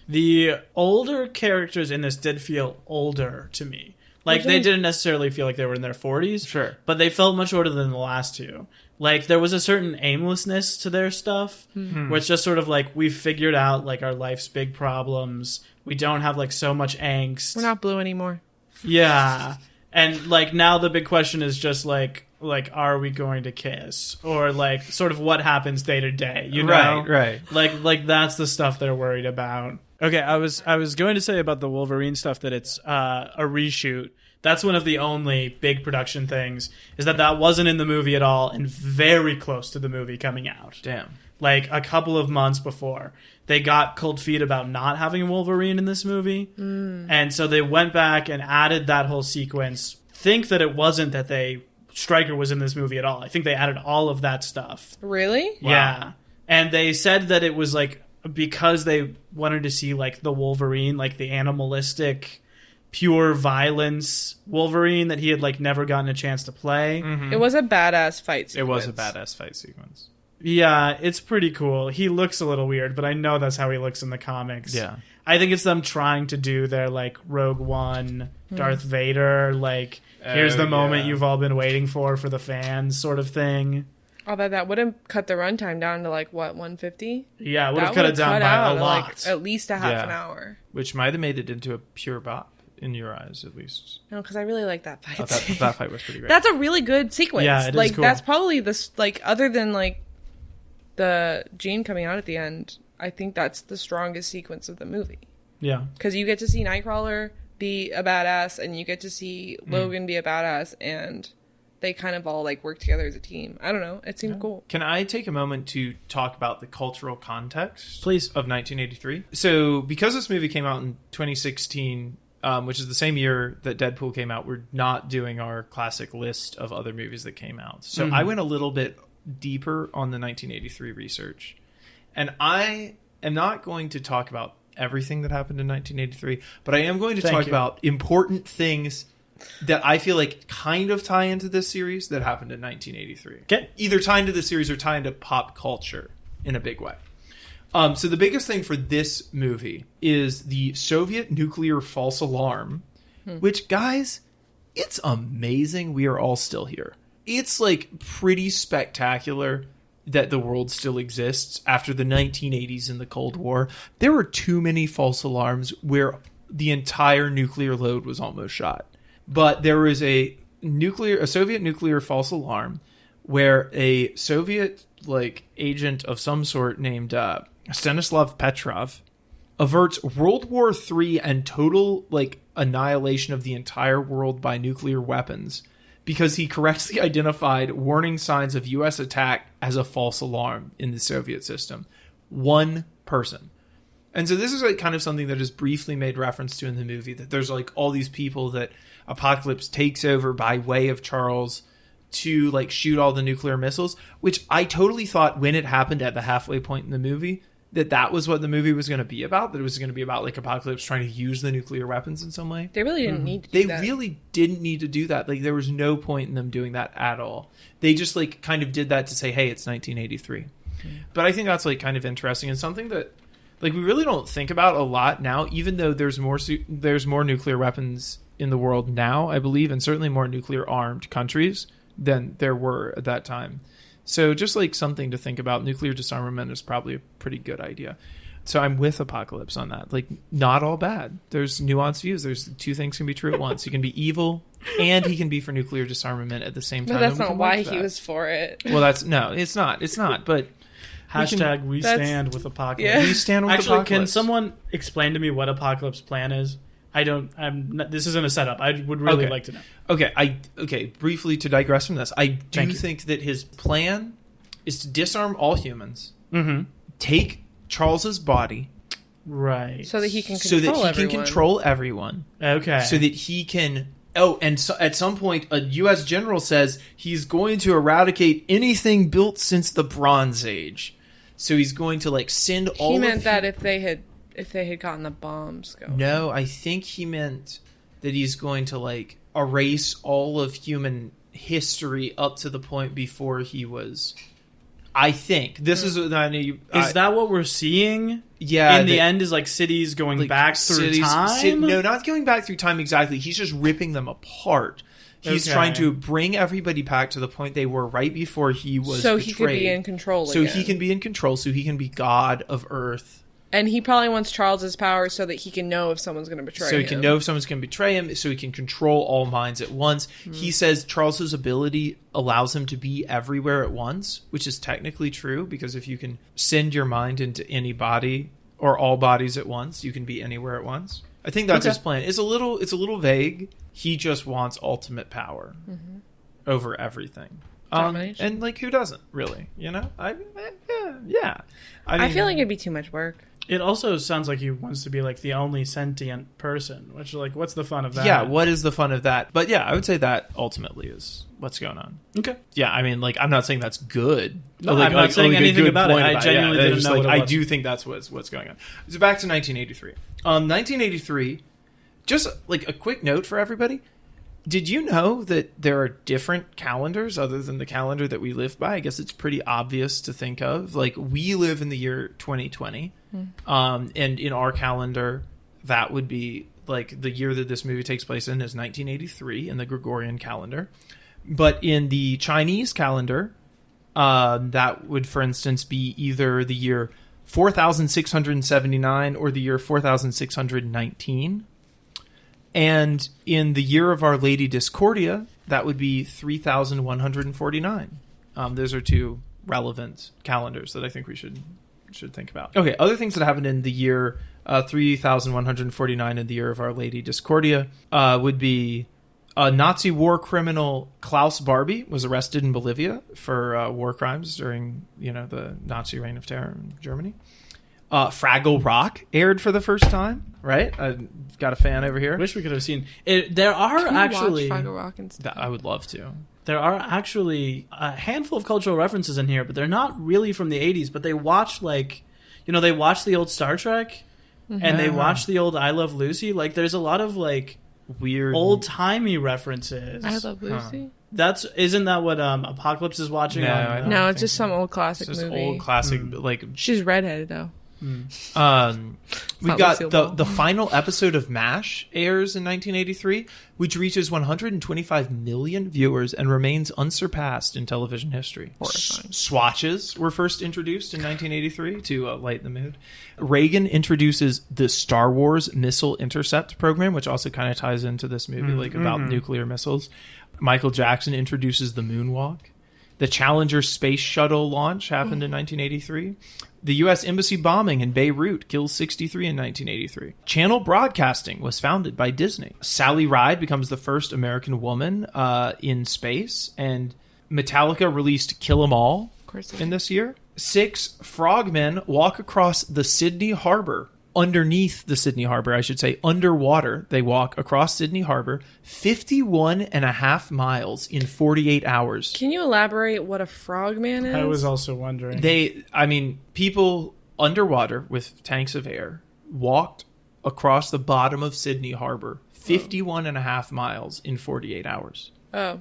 The older characters in this did feel older to me. Like, they didn't necessarily feel like they were in their 40s. Sure. But they felt much older than the last two. Like, there was a certain aimlessness to their stuff, where it's just sort of like, we've figured out, like, our life's big problems. We don't have, like, so much angst. We're not blue anymore. Yeah. And, like, now the big question is just, like, are we going to kiss? Or, like, sort of what happens day to day, you know? Right. Like that's the stuff they're worried about. Okay, I was going to say about the Wolverine stuff that it's a reshoot. That's one of the only big production things, is that wasn't in the movie at all and very close to the movie coming out. Damn. Like a couple of months before. They got cold feet about not having Wolverine in this movie. And so they went back and added that whole sequence. Think that it wasn't that Stryker was in this movie at all. I think they added all of that stuff. Really? Wow. Yeah. And they said that it was like because they wanted to see like the Wolverine, like the animalistic, pure violence Wolverine that he had like never gotten a chance to play. It was a badass fight sequence. It was a badass fight sequence. Yeah, it's pretty cool. He looks a little weird, but I know that's how he looks in the comics. Yeah. I think it's them trying to do their like Rogue One, Darth Vader, like here's the moment you've all been waiting for the fans sort of thing. Although that would have cut the runtime down to like, what, 150? Yeah, it would have cut it down by a lot. Like, at least a half an hour. Which might have made it into a pure bop in your eyes, at least. No, because I really like that fight. That fight was pretty great. That's a really good sequence. Yeah, it is like, cool. That's probably like, other than like the Jean coming out at the end, I think that's the strongest sequence of the movie. Yeah. Because you get to see Nightcrawler be a badass, and you get to see Logan be a badass, and they kind of all like work together as a team. I don't know. It seemed cool. Can I take a moment to talk about the cultural context, please, of 1983? So, because this movie came out in 2016, which is the same year that Deadpool came out, we're not doing our classic list of other movies that came out. So, I went a little bit deeper on the 1983 research, and I am not going to talk about everything that happened in 1983, but I am going to talk about important things that I feel like kind of tie into this series that happened in 1983. Okay. Either tie into the series or tie into pop culture in a big way. So the biggest thing for this movie is the Soviet nuclear false alarm, which, guys, it's amazing we are all still here. It's like pretty spectacular that the world still exists after the 1980s and the Cold War. There were too many false alarms where the entire nuclear load was almost shot. But there was a Soviet nuclear false alarm where a Soviet agent of some sort named Stanislav Petrov averts World War III and total annihilation of the entire world by nuclear weapons because he correctly identified warning signs of U.S. attack as a false alarm in the Soviet system. One person. And so this is kind of something that is briefly made reference to in the movie, that there's all these people that Apocalypse takes over by way of Charles to shoot all the nuclear missiles, which I totally thought when it happened at the halfway point in the movie that was what the movie was going to be about, that it was going to be about Apocalypse trying to use the nuclear weapons in some way. They really didn't need to do that. They really didn't need to do that. There was no point in them doing that at all. They just kind of did that to say, hey, it's 1983. But I think that's kind of interesting and something that we really don't think about a lot now, even though there's more nuclear weapons in the world now, I believe, and certainly more nuclear armed countries than there were at that time. So just something to think about. Nuclear disarmament is probably a pretty good idea. So I'm with Apocalypse on that. Not all bad. There's nuanced views. There's two things can be true at once. He can be evil and he can be for nuclear disarmament at the same time. No, that's not why he was for it. Well, it's not. But hashtag we stand with Apocalypse. Yeah. We stand with Apocalypse. Can someone explain to me what Apocalypse's plan is? This isn't a setup. I would really like to know. Okay. Briefly to digress from this, I do think that his plan is to disarm all humans, take Charles's body, right, so that he can control everyone. Okay, so that he can. Oh, and so at some point, a U.S. general says he's going to eradicate anything built since the Bronze Age. So he's going to send all. He meant that if they had gotten the bombs going. No, I think he meant that he's going to erase all of human history up to the point before he was. I think this is. I know you, Is that what we're seeing? Yeah. In the end, is like cities going back through time? No, not going back through time exactly. He's just ripping them apart. He's trying to bring everybody back to the point they were right before he was so betrayed. He could be in control So again. he can be in control, so he can be God of Earth. And he probably wants Charles's power so that he can know if someone's going to betray him. So he can know if someone's going to betray him, so he can control all minds at once. He says Charles's ability allows him to be everywhere at once, which is technically true, because if you can send your mind into any body or all bodies at once, you can be anywhere at once. I think that's his plan. It's a little vague. He just wants ultimate power over everything. And like, who doesn't really? You know, I feel like it'd be too much work. It also sounds like he wants to be like the only sentient person, which like, what's the fun of that? Yeah, what is the fun of that? But yeah, I would say that ultimately is what's going on. Okay. Yeah, I mean, like, I'm not saying that's good. No, I'm not saying anything about it. I genuinely didn't know what it was. I do think that's what's going on. So back to 1983. 1983, just like a quick note for everybody. Did you know that there are different calendars other than the calendar that we live by? I guess it's pretty obvious to think of. Like, we live in the year 2020. And in our calendar, that would be like the year that this movie takes place in is 1983 in the Gregorian calendar. But in the Chinese calendar, that would, for instance, be either the year 4679 or the year 4619. And in the year of Our Lady Discordia, that would be 3149. Those are two relevant calendars that I think we should think about. Okay, other things that happened in the year 3149 in the year of Our Lady Discordia would be Nazi war criminal Klaus Barbie was arrested in Bolivia for war crimes during the Nazi reign of terror in Germany. Fraggle Rock aired for the first time, right? I've got a fan over here. Wish we could have seen it. There are Can actually watch Fraggle Rock and stuff? I would love to. There are actually a handful of cultural references in here, but they're not really from the 80s, but they watch they watch the old Star Trek and they watch the old I Love Lucy. Like, there's a lot of like weird old-timey references. I Love Lucy? Isn't that what Apocalypse is watching? No, it's just some old classic it's just movie. Old classic, like She's redheaded though. We got the final episode of MASH airs in 1983, which reaches 125 million viewers and remains unsurpassed in television history. Horrifying. Swatches were first introduced in 1983 to lighten the mood. Reagan introduces the Star Wars Missile Intercept program, which also kind of ties into this movie, about nuclear missiles. Michael Jackson introduces the moonwalk. The Challenger space shuttle launch happened in 1983. The U.S. Embassy bombing in Beirut kills 63 in 1983. Channel Broadcasting was founded by Disney. Sally Ride becomes the first American woman in space. And Metallica released Kill 'Em All in this year. 6 frogmen walk across the Sydney Harbor. Underneath the Sydney Harbor, I should say, underwater. They walk across Sydney Harbor 51 and a half miles in 48 hours. Can you elaborate what a frogman is? I was also wondering. People underwater with tanks of air walked across the bottom of Sydney Harbor 51 and a half miles in 48 hours. Oh.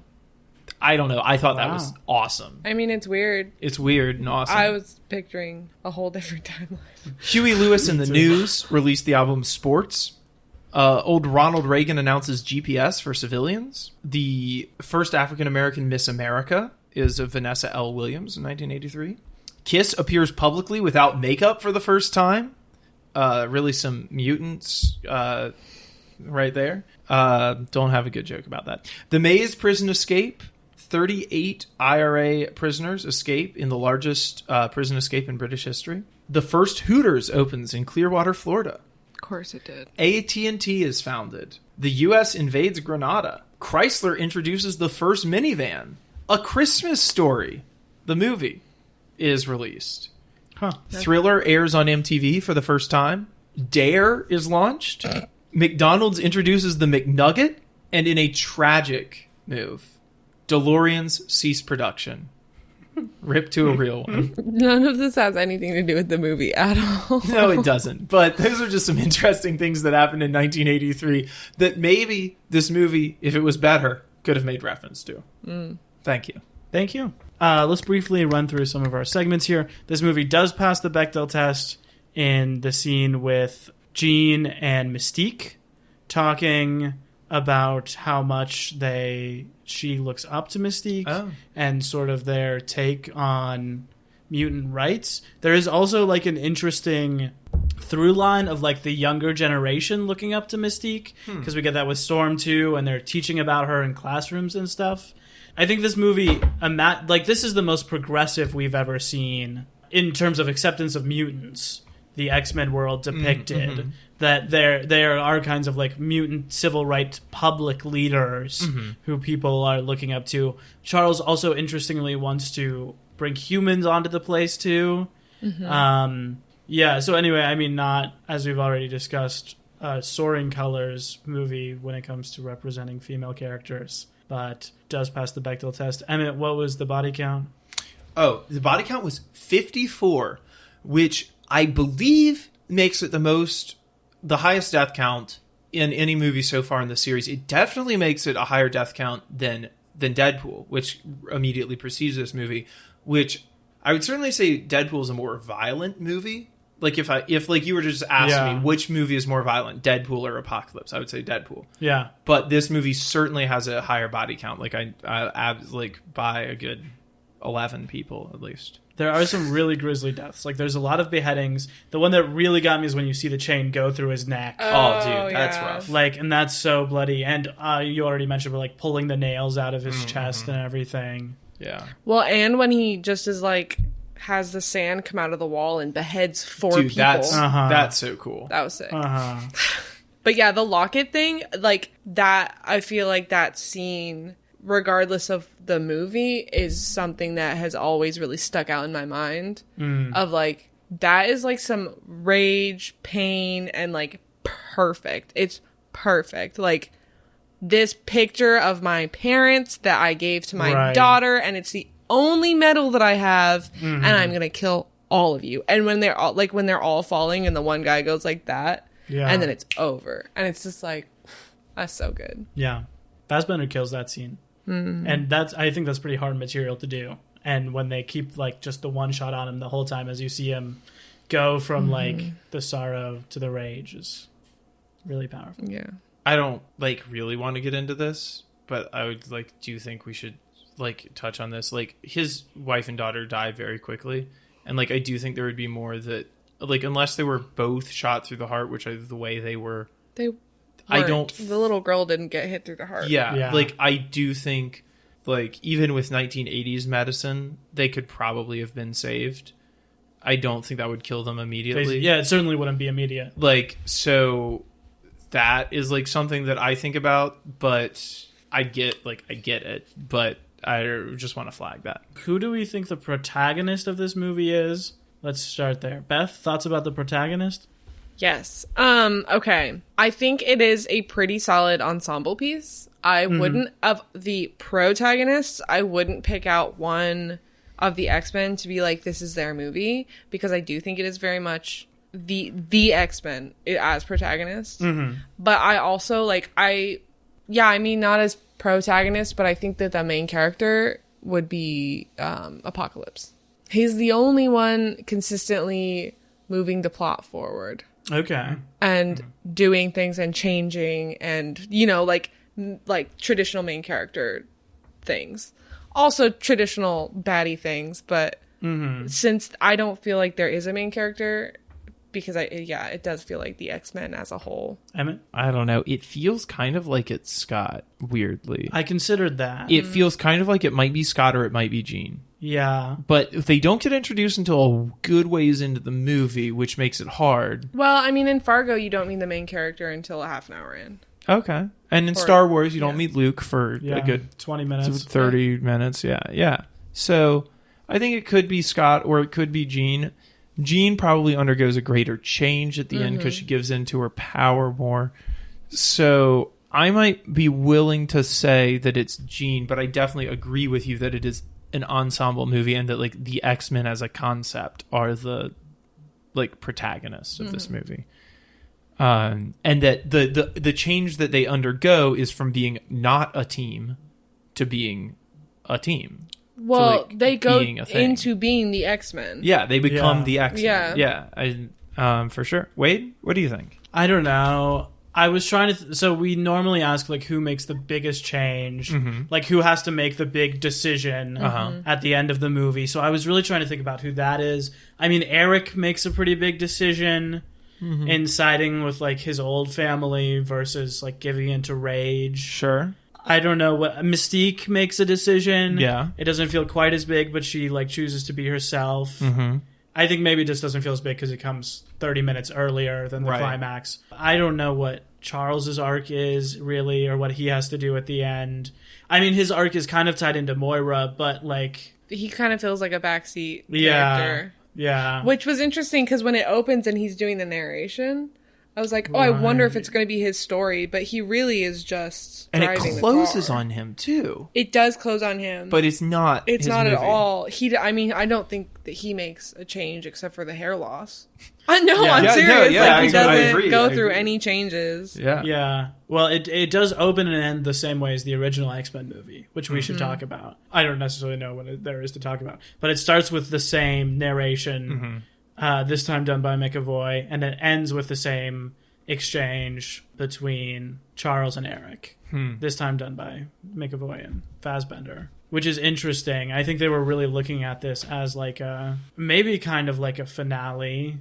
I don't know. I thought that was awesome. I mean, it's weird. It's weird and awesome. I was picturing a whole different timeline. Huey Lewis and the News released the album Sports. Old Ronald Reagan announces GPS for civilians. The first African-American Miss America is Vanessa L. Williams in 1983. Kiss appears publicly without makeup for the first time. Really some mutants right there. Don't have a good joke about that. The Mays prison escape. 38 IRA prisoners escape in the largest prison escape in British history. The first Hooters opens in Clearwater, Florida. Of course it did. AT&T is founded. The U.S. invades Grenada. Chrysler introduces the first minivan. A Christmas Story, the movie, is released. Thriller airs on MTV for the first time. Dare is launched. McDonald's introduces the McNugget. And in a tragic move, DeLoreans cease production. Rip to a real one. None of this has anything to do with the movie at all. No, it doesn't. But those are just some interesting things that happened in 1983 that maybe this movie, if it was better, could have made reference to. Thank you. Thank you. Let's briefly run through some of our segments here. This movie does pass the Bechdel test in the scene with Jean and Mystique talking about how much she looks up to Mystique and sort of their take on mutant rights. There is also like an interesting through line of like the younger generation looking up to Mystique, because we get that with Storm too, and they're teaching about her in classrooms and stuff. I think this movie, this is the most progressive we've ever seen in terms of acceptance of mutants. The X-Men world depicted that there are kinds of like mutant civil rights public leaders who people are looking up to. Charles also interestingly wants to bring humans onto the place too. So anyway, I mean, not, as we've already discussed, soaring colors movie when it comes to representing female characters, but does pass the Bechdel test. Emmett, what was the body count? Oh, the body count was 54, which I believe makes it the highest death count in any movie so far in the series. It definitely makes it a higher death count than Deadpool, which immediately precedes this movie, which I would certainly say Deadpool is a more violent movie. Like if you were to just ask me which movie is more violent, Deadpool or Apocalypse, I would say Deadpool. Yeah. But this movie certainly has a higher body count. Like I like by a good 11 people at least. There are some really grisly deaths. Like, there's a lot of beheadings. The one that really got me is when you see the chain go through his neck. Oh, dude, that's rough. Like, and that's so bloody. And you already mentioned, but like pulling the nails out of his chest and everything. Yeah. Well, and when he just is like has the sand come out of the wall and beheads four people. That's so cool. That was sick. But yeah, the locket thing, like that, I feel like that scene, regardless of the movie, is something that has always really stuck out in my mind. Of like, that is like some rage, pain, and like perfect. It's perfect. Like this picture of my parents that I gave to my daughter, and it's the only medal that I have, and I'm gonna kill all of you. And when they're all falling, and the one guy goes like that, and then it's over, and it's just like, that's so good. Yeah, Fassbender kills that scene. And I think that's pretty hard material to do. And when they keep like just the one shot on him the whole time as you see him go from like the sorrow to the rage is really powerful. Yeah. I don't like really want to get into this, but I would do think we should like touch on this. Like his wife and daughter die very quickly. And like I do think there would be more that like unless they were both shot through the heart, which is the way they were. The little girl didn't get hit through the heart. Yeah. Like I do think like even with 1980s medicine, they could probably have been saved. I don't think that would kill them immediately. Yeah, it certainly wouldn't be immediate. Like, so that is like something that I think about, but I get it, but I just want to flag that. Who do we think the protagonist of this movie is? Let's start there. Beth, thoughts about the protagonist? Yes. Okay. I think it is a pretty solid ensemble piece. I wouldn't, of the protagonists, I wouldn't pick out one of the X-Men to be like, this is their movie, because I do think it is very much the X-Men as protagonists. But I also not as protagonist, but I think that the main character would be Apocalypse. He's the only one consistently moving the plot forward. Okay. And doing things and changing and, like traditional main character things. Also traditional baddie things, but since I don't feel like there is a main character, because it does feel like the X-Men as a whole. Emmett? I don't know. It feels kind of like it's Scott, weirdly. I considered that. It feels kind of like it might be Scott or it might be Jean. Yeah. But they don't get introduced until a good ways into the movie, which makes it hard. Well, I mean, in Fargo, you don't meet the main character until a half an hour in. Okay. And in Star Wars, you don't meet Luke for a good 20 minutes. 30 minutes. Yeah. So I think it could be Scott or it could be Jean. Jean probably undergoes a greater change at the end because she gives in to her power more. So I might be willing to say that it's Jean, but I definitely agree with you that it is an ensemble movie and that like the X-Men as a concept are the like protagonists of this movie. And that the change that they undergo is from being not a team to being a team. Well, like, they go being a thing. into being the X-Men. Yeah, they become Yeah. the X-Men. Yeah, for sure. Wade, what do you think? I don't know. I was trying to... so we normally ask, like, who makes the biggest change? Like, who has to make the big decision at the end of the movie? So I was really trying to think about who that is. I mean, Eric makes a pretty big decision in siding with, like, his old family versus, like, giving into rage. Sure. I don't know what... Mystique makes a decision. Yeah. It doesn't feel quite as big, but she, like, chooses to be herself. I think maybe it just doesn't feel as big because it comes 30 minutes earlier than the climax. I don't know what Charles's arc is, really, or what he has to do at the end. I mean, his arc is kind of tied into Moira, but, like... He kind of feels like a backseat Yeah. character. Yeah. Which was interesting because when it opens and he's doing the narration, I was like, oh, I wonder if it's going to be his story, but he really is just And it driving closes the car. on him, too. It does close on him. But it's not It's his not movie. at all. I mean, I don't think that he makes a change except for the hair loss. I know, Yeah. I'm Yeah, serious. no, yeah, like, I he doesn't agree, go I through agree. any changes. Yeah. Yeah. Well, it does open and end the same way as the original X-Men movie, which we should talk about. I don't necessarily know what there is to talk about. But it starts with the same narration, this time done by McAvoy, and it ends with the same exchange between Charles and Eric, this time done by McAvoy and Fassbender, which is interesting. I think they were really looking at this as like maybe kind of like a finale.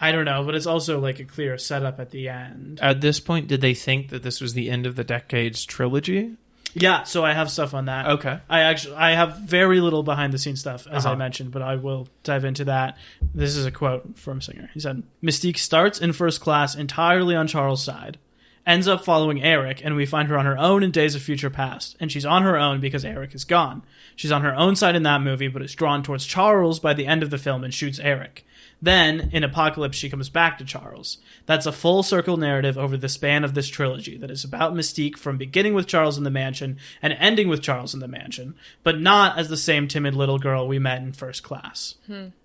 I don't know, but it's also like a clear setup at the end. At this point, did they think that this was the end of the Decade's trilogy? Yeah, so I have stuff on that. Okay. I have very little behind the scenes stuff, as I mentioned, but I will dive into that. This is a quote from Singer. He said, Mystique starts in First Class entirely on Charles' side, ends up following Eric, and we find her on her own in Days of Future Past. And she's on her own because Eric is gone. She's on her own side in that movie, but is drawn towards Charles by the end of the film and shoots Eric. Then, in Apocalypse, she comes back to Charles. That's a full circle narrative over the span of this trilogy that is about Mystique from beginning with Charles in the mansion and ending with Charles in the mansion, but not as the same timid little girl we met in First Class.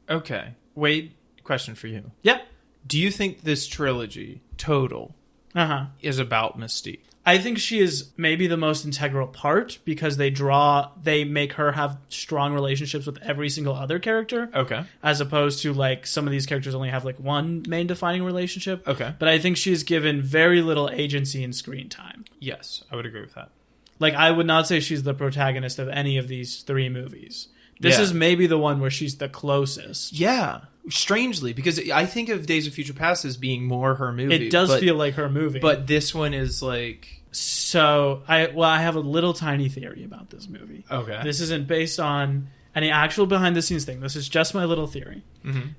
Okay. Wade, question for you. Yep. Do you think this trilogy, total, is about Mystique? I think she is maybe the most integral part because they make her have strong relationships with every single other character. Okay. As opposed to like some of these characters only have like one main defining relationship. Okay. But I think she's given very little agency and screen time. Yes, I would agree with that. Like I would not say she's the protagonist of any of these three movies. This is maybe the one where she's the closest. Yeah. Strangely, because I think of Days of Future Past as being more her movie. It does feel like her movie. But this one is like... So, I have a little tiny theory about this movie. Okay. This isn't based on any actual behind-the-scenes thing. This is just my little theory.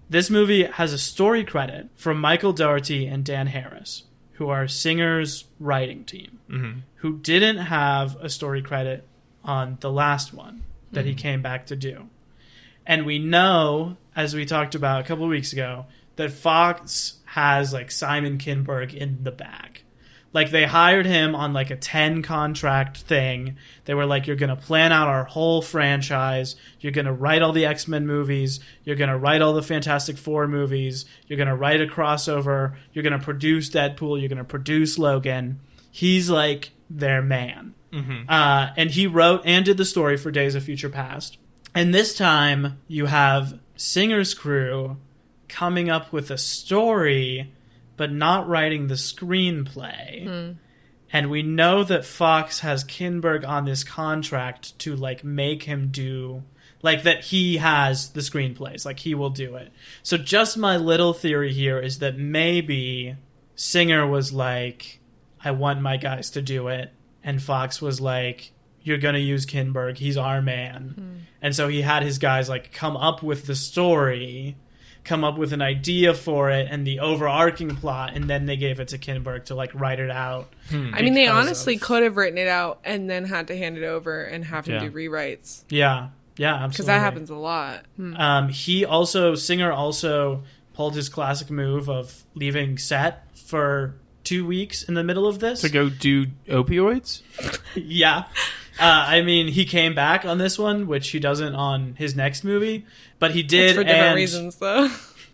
This movie has a story credit from Michael Dougherty and Dan Harris, who are Singer's writing team, who didn't have a story credit on the last one that he came back to do. And we know, as we talked about a couple of weeks ago, that Fox has like Simon Kinberg in the bag. Like they hired him on like a 10 contract thing. They were like, you're going to plan out our whole franchise. You're going to write all the X-Men movies. You're going to write all the Fantastic Four movies. You're going to write a crossover. You're going to produce Deadpool. You're going to produce Logan. He's like their man. And he wrote and did the story for Days of Future Past. And this time you have Singer's crew coming up with a story but not writing the screenplay. And we know that Fox has Kinberg on this contract to like make him do like that. He has the screenplays, like he will do it. So just my little theory here is that maybe Singer was like, I want my guys to do it, and Fox was like, you're gonna use Kinberg, he's our man. And so he had his guys like come up with the story, come up with an idea for it and the overarching plot, and then they gave it to Kinberg to like write it out. I mean, they honestly could have written it out and then had to hand it over and have him do rewrites. Yeah, absolutely. Because that happens a lot. Singer also pulled his classic move of leaving set for 2 weeks in the middle of this. To go do opioids? Yeah. I mean, he came back on this one, which he doesn't on his next movie, but he did. It's for different reasons, though.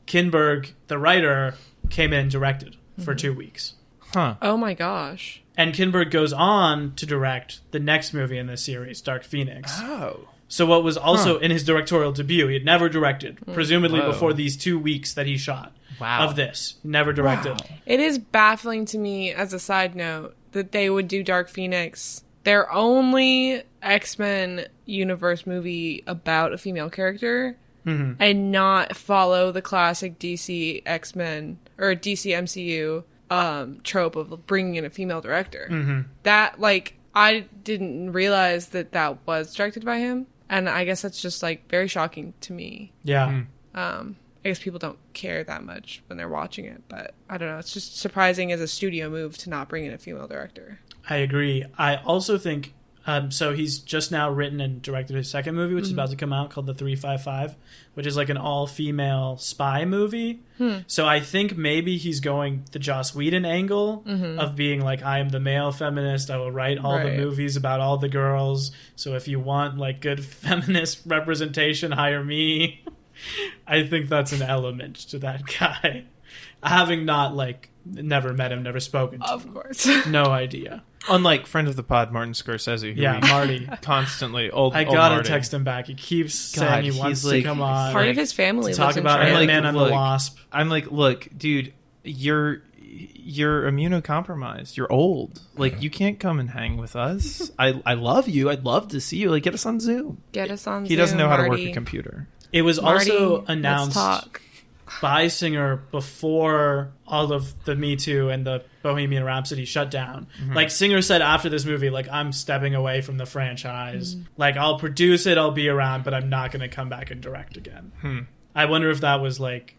Kinberg, the writer, came in and directed for 2 weeks. Oh my gosh. And Kinberg goes on to direct the next movie in this series, Dark Phoenix. Oh. So what was also in his directorial debut, he had never directed, presumably Whoa. before these 2 weeks that he shot of this. Never directed. It is baffling to me, as a side note, that they would do Dark Phoenix, their only X-Men universe movie about a female character, and not follow the classic DC X-Men or DC MCU trope of bringing in a female director. That, like, I didn't realize that was directed by him. And I guess that's just, like, very shocking to me. Yeah. I guess people don't care that much when they're watching it. But, I don't know. It's just surprising as a studio move to not bring in a female director. I agree. I also think... so he's just now written and directed his second movie, which is about to come out, called The 355, which is like an all-female spy movie. So I think maybe he's going the Joss Whedon angle of being like, I am the male feminist. I will write all the movies about all the girls. So if you want like good feminist representation, hire me. I think that's an element to that guy. Having not like never met him, never spoken to him. Of course. No idea. Unlike friend of the pod, Martin Scorsese, who we Marty. constantly I gotta Marty. text him back. He keeps God, saying he wants like, to come on. Part of his family to talk lives in about China. Ant-Man and the look, Wasp. I'm like, look, dude, you're immunocompromised. You're old. Like, you can't come and hang with us. I love you. I'd love to see you. Like, get us on Zoom. Get us on Zoom, He doesn't know how to work Marty. a computer. It was Marty, also let's announced talk. by Singer before all of the Me Too and the Bohemian Rhapsody shut down. Like, Singer said after this movie, like, I'm stepping away from the franchise. Like, I'll produce it, I'll be around, but I'm not going to come back and direct again. I wonder if that was like...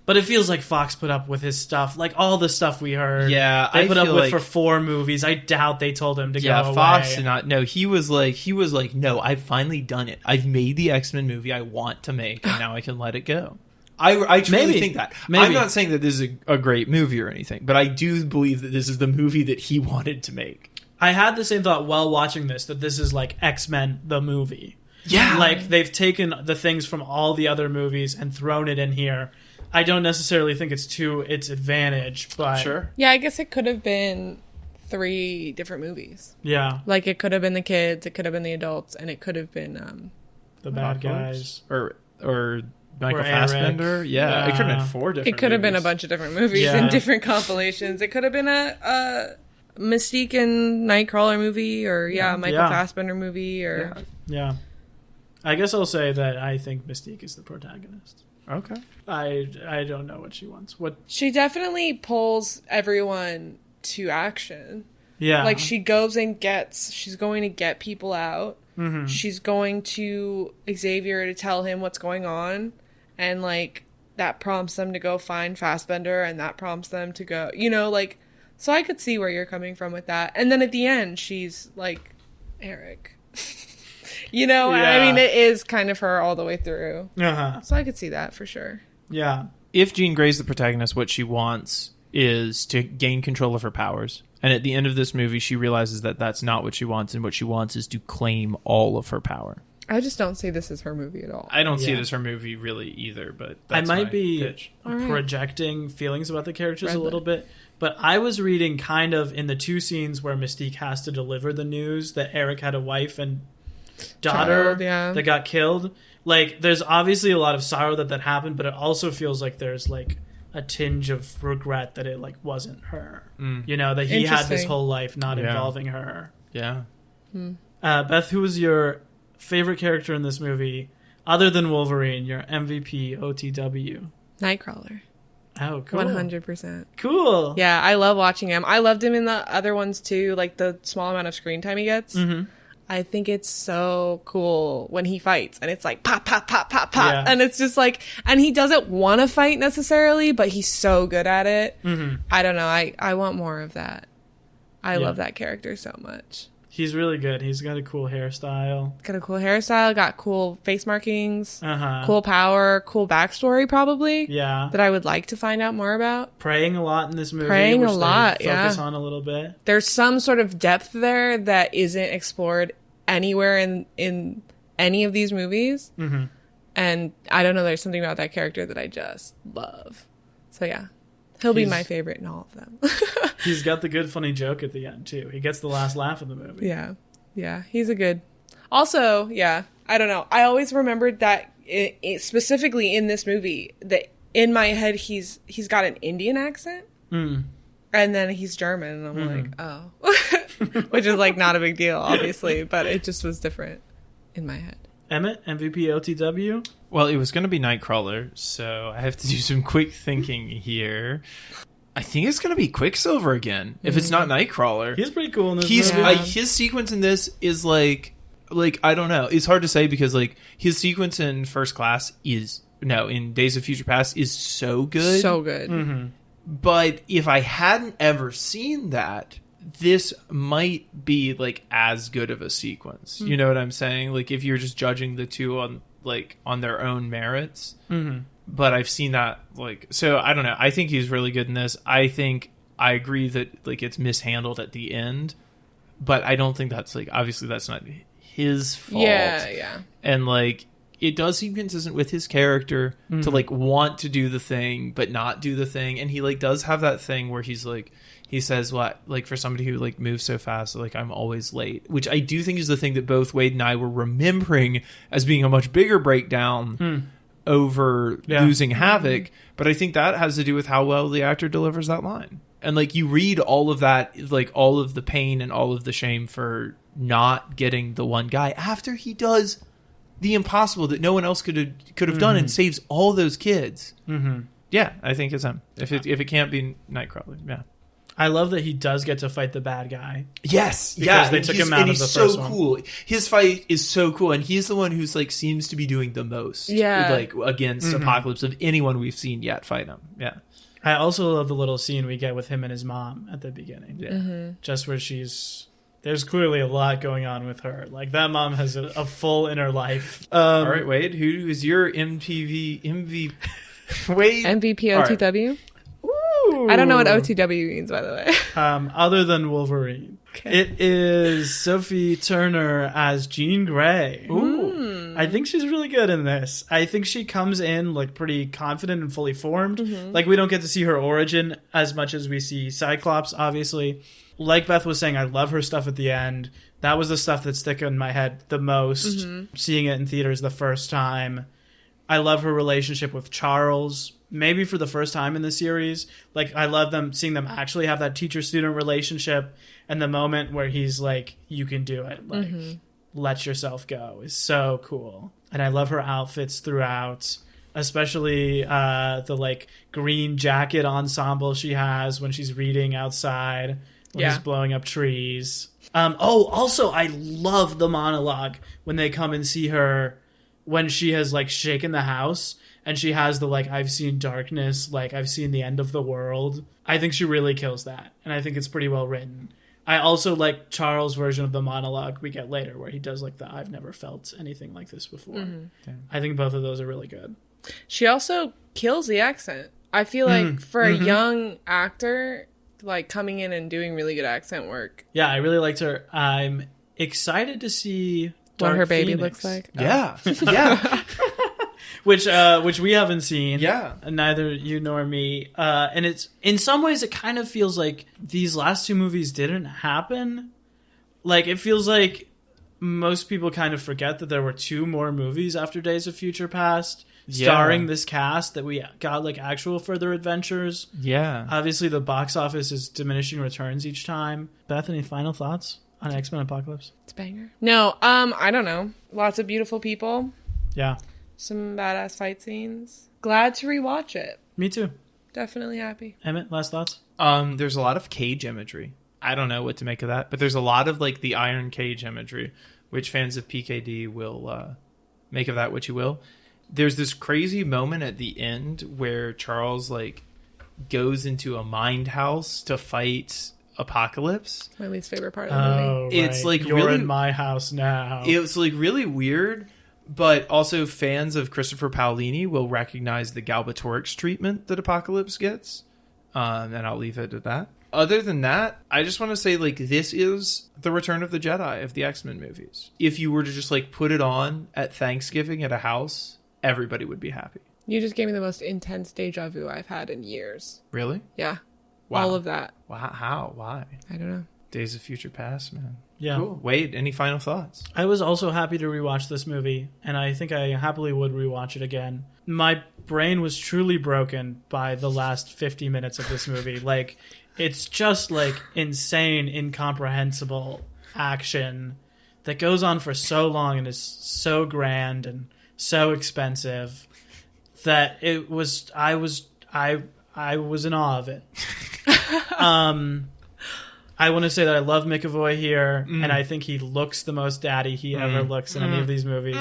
But it feels like Fox put up with his stuff. Like, all the stuff we heard. Yeah, they I put up feel with like- for 4 movies. I doubt they told him to go away. Fox did not. No, he was like, no, I've finally done it. I've made the X-Men movie I want to make, and now I can let it go. I truly Maybe. think that. Maybe. I'm not saying that this is a great movie or anything, but I do believe that this is the movie that he wanted to make. I had the same thought while watching this, that this is like X-Men the movie. Yeah. Like, they've taken the things from all the other movies and thrown it in here. I don't necessarily think it's to its advantage, but... Sure. Yeah, I guess it could have been 3 different movies. Yeah. Like, it could have been the kids, it could have been the adults, and it could have been... The bad guys. Or Michael Or Fassbender. Eric. Yeah, it could have Yeah. been 4 different It could have been a movies. bunch of different movies Yeah. and different compilations. It could have been a Mystique and Nightcrawler movie, or Michael Yeah. Fassbender movie, or Yeah. I guess I'll say that I think Mystique is the protagonist. Okay. I don't know what she wants. What? she definitely pulls everyone to action. Yeah. Like, she's going to get people out. Mm-hmm. She's going to Xavier to tell him what's going on, and like that prompts them to go find Fassbender, and that prompts them to go, like, so I could see where you're coming from with that. And then at the end, she's like, Eric. I mean, it is kind of her all the way through. Uh-huh. So I could see that for sure. Yeah. If Jean Grey's the protagonist, what she wants is to gain control of her powers. And at the end of this movie, she realizes that that's not what she wants, and what she wants is to claim all of her power. I just don't see this as her movie at all. I don't see Yeah. it as her movie really either, but I that's might my be pitch. All right. projecting feelings about the characters Red a little bit, but I was reading kind of in the 2 scenes where Mystique has to deliver the news that Eric had a wife and daughter Child, yeah. that got killed. Like, there's obviously a lot of sorrow that happened, but it also feels like there's like a tinge of regret that it like wasn't her. That he had this Interesting. whole life not Yeah. involving her. Yeah. Beth, who was your favorite character in this movie other than Wolverine? Your MVP OTW. Nightcrawler. Oh, cool. 100%. Cool. Yeah, I love watching him. I loved him in the other ones too, like the small amount of screen time he gets. Mm-hmm. I think it's so cool when he fights, and it's like pop, pop, pop, pop, pop. Yeah. And it's just like, and he doesn't want to fight necessarily, but he's so good at it. Mm-hmm. I don't know. I want more of that. I Yeah. love that character so much. He's really good. He's got a cool hairstyle. Got a cool hairstyle, got cool face markings, Uh-huh. cool power, cool backstory probably. Yeah. That I would like to find out more about. Praying a lot in this movie. Praying which a lot, they focus yeah. on a little bit. There's some sort of depth there that isn't explored anywhere in any of these movies. Mm-hmm. And I don't know, there's something about that character that I just love. So yeah, he'll be He's- my favorite in all of them. He's got the good funny joke at the end too. He gets the last laugh of the movie. Yeah, he's a good. Also, yeah, I don't know. I always remembered that specifically in this movie that in my head he's got an Indian accent. And then he's German, and I'm like, oh. Which is, like, not a big deal, obviously, but it just was different in my head. Emmett, MVP OTW? Well, it was going to be Nightcrawler, so I have to do some quick thinking here. I think it's going to be Quicksilver again, if it's not Nightcrawler. He's pretty cool in this movie. His sequence in this is, like, I don't know. It's hard to say because, like, his sequence in First Class in Days of Future Past is so good. So good. Mm-hmm. But if I hadn't ever seen that, this might be, like, as good of a sequence. You know what I'm saying? Like, if you're just judging the two on their own merits. Mm-hmm. But I've seen that, like... So, I don't know. I think he's really good in this. I agree that, like, it's mishandled at the end. But I don't think that's, like... Obviously, that's not his fault. Yeah. And, like... It does seem consistent with his character to, like, want to do the thing, but not do the thing. And he, like, does have that thing where he's, like... He says, what, like, for somebody who, like, moves so fast, like, I'm always late. Which I do think is the thing that both Wade and I were remembering as being a much bigger breakdown over losing Havoc. But I think that has to do with how well the actor delivers that line. And, like, you read all of that, like, all of the pain and all of the shame for not getting the one guy after he does... the impossible that no one else could have done and saves all those kids. Yeah, I think it's him. If it can't be Nightcrawler, yeah. I love that he does get to fight the bad guy. Yes, because they took him out of the first one. He's so cool. His fight is so cool, and he's the one who's, like, seems to be doing the most. Yeah, like, against Apocalypse of anyone we've seen yet fight him. Yeah. I also love the little scene we get with him and his mom at the beginning. Yeah, just where there's clearly a lot going on with her. Like, that mom has a full inner life. All right, Wade, who is your MVP? Wade? MVP OTW? Ooh. I don't know what OTW means, by the way. Other than Wolverine. Okay. It is Sophie Turner as Jean Grey. Ooh. I think she's really good in this. I think she comes in, like, pretty confident and fully formed. Like, we don't get to see her origin as much as we see Cyclops, obviously. Like Beth was saying, I love her stuff at the end. That was the stuff that stuck in my head the most, seeing it in theaters the first time. I love her relationship with Charles, maybe for the first time in the series. Like, I love seeing them actually have that teacher-student relationship, and the moment where he's like, you can do it. Like, let yourself go is so cool. And I love her outfits throughout, especially the, like, green jacket ensemble she has when she's reading outside. When he's blowing up trees. Also, I love the monologue when they come and see her when she has, like, shaken the house and she has the, like, I've seen darkness, like, I've seen the end of the world. I think she really kills that, and I think it's pretty well written. I also like Charles' version of the monologue we get later where he does, like, the I've never felt anything like this before. I think both of those are really good. She also kills the accent. I feel like for a young actor... like coming in and doing really good accent work. Yeah, I really liked her. I'm excited to see what her baby Phoenix. looks like. Yeah, yeah. which we haven't seen. Yeah, neither you nor me. And it's in some ways it kind of feels like these last two movies didn't happen. Like, it feels like most people kind of forget that there were two more movies after Days of Future Past. Starring this cast that we got, like, actual further adventures. Yeah. Obviously, the box office is diminishing returns each time. Beth, any final thoughts on X-Men Apocalypse? It's a banger. No, I don't know. Lots of beautiful people. Yeah. Some badass fight scenes. Glad to rewatch it. Me too. Definitely happy. Emmett, last thoughts? There's a lot of cage imagery. I don't know what to make of that, but there's a lot of, like, the iron cage imagery, which fans of PKD will make of that what you will. There's this crazy moment at the end where Charles, like, goes into a mind house to fight Apocalypse. My least favorite part of the movie. Right. It's like You're really in my house now. It's like really weird, but also fans of Christopher Paolini will recognize the Galbatorix treatment that Apocalypse gets. And I'll leave it at that. Other than that, I just want to say, like, this is the Return of the Jedi of the X-Men movies. If you were to just, like, put it on at Thanksgiving at a house, everybody would be happy. You just gave me the most intense deja vu I've had in years. Really? Yeah. Wow. All of that. Wow. How? Why? I don't know. Days of Future Past, man. Yeah. Cool. Wade, any final thoughts? I was also happy to rewatch this movie, and I think I happily would rewatch it again. My brain was truly broken by the last 50 minutes of this movie. Like, it's just like insane, incomprehensible action that goes on for so long and is so grand and so expensive that I was in awe of it. I want to say that I love McAvoy here, and I think he looks the most daddy he ever looks in any of these movies.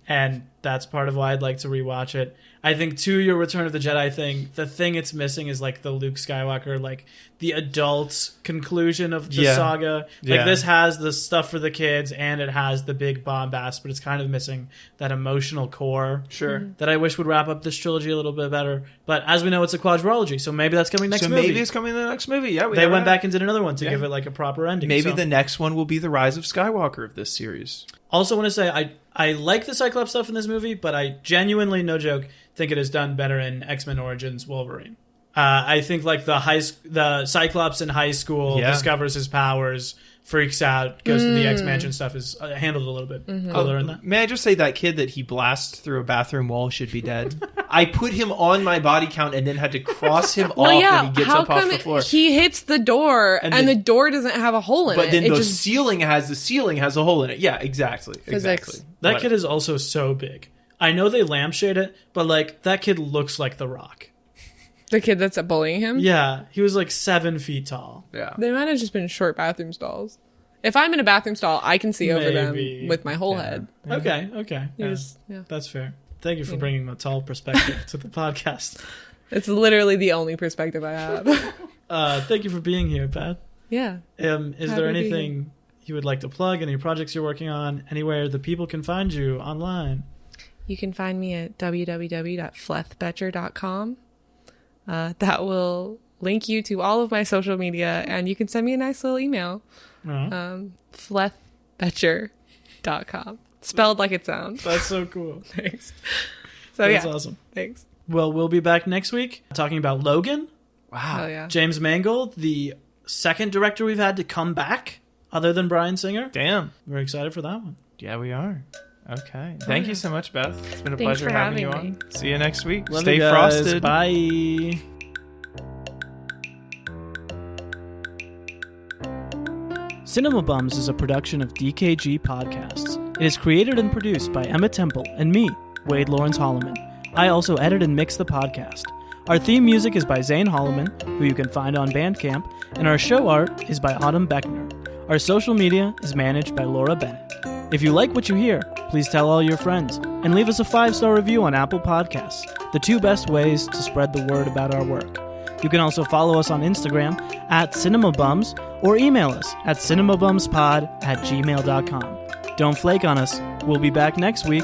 And that's part of why I'd like to rewatch it. I think, to your Return of the Jedi thing, the thing it's missing is, like, the Luke Skywalker, like, the adult conclusion of the saga. Like, this has the stuff for the kids, and it has the big bombast, but it's kind of missing that emotional core. Sure. That I wish would wrap up this trilogy a little bit better. But as we know, it's a quadrilogy, so maybe that's coming next movie. Maybe it's coming in the next movie. Yeah, they went back and did another one to give it, like, a proper ending. Maybe the next one will be the Rise of Skywalker of this series. Also want to say, I like the Cyclops stuff in this movie, but I genuinely, no joke, think it is done better in X-Men Origins Wolverine. I think, like, the Cyclops in high school discovers his powers, freaks out, goes to the X-Mansion stuff is handled a little bit cooler in that. May I just say that kid that he blasts through a bathroom wall should be dead? I put him on my body count and then had to cross him off when he gets up off the floor. He hits the door and the door doesn't have a hole in it. But then the ceiling has a hole in it. Yeah, exactly. Physics. Exactly. That kid is also so big. I know they lampshade it, but, like, that kid looks like The Rock. The kid that's bullying him? Yeah, he was like 7 feet tall. Yeah. They might have just been short bathroom stalls. If I'm in a bathroom stall, I can see over them with my whole head. Okay. Yeah. That's fair. Thank you for bringing the tall perspective to the podcast. It's literally the only perspective I have. Thank you for being here, Beth. Yeah. Is there anything you would like to plug? Any projects you're working on? Anywhere the people can find you online? You can find me at www.flethbetcher.com. That will link you to all of my social media, and you can send me a nice little email. Flethbetcher.com. Spelled like it sounds. That's so cool. Thanks. That's awesome. Thanks. Well, we'll be back next week talking about Logan. Wow. Oh, yeah. James Mangold, the second director we've had to come back other than Bryan Singer. Damn. We're excited for that one. Yeah, we are. Okay. Thank you so much, Beth. It's been a Thanks pleasure for having you having on. See you next week. Love Stay you guys. frosted. Bye. Cinema Bums is a production of DKG Podcasts. It is created and produced by Emma Temple and me, Wade Lawrence Holloman. I also edit and mix the podcast. Our theme music is by Zane Holloman, who you can find on Bandcamp, and our show art is by Autumn Beckner. Our social media is managed by Laura Bennett. If you like what you hear, please tell all your friends and leave us a 5-star review on Apple Podcasts, the 2 best ways to spread the word about our work. You can also follow us on Instagram at CinemaBums or email us at cinemabumspod@gmail.com. Don't flake on us. We'll be back next week.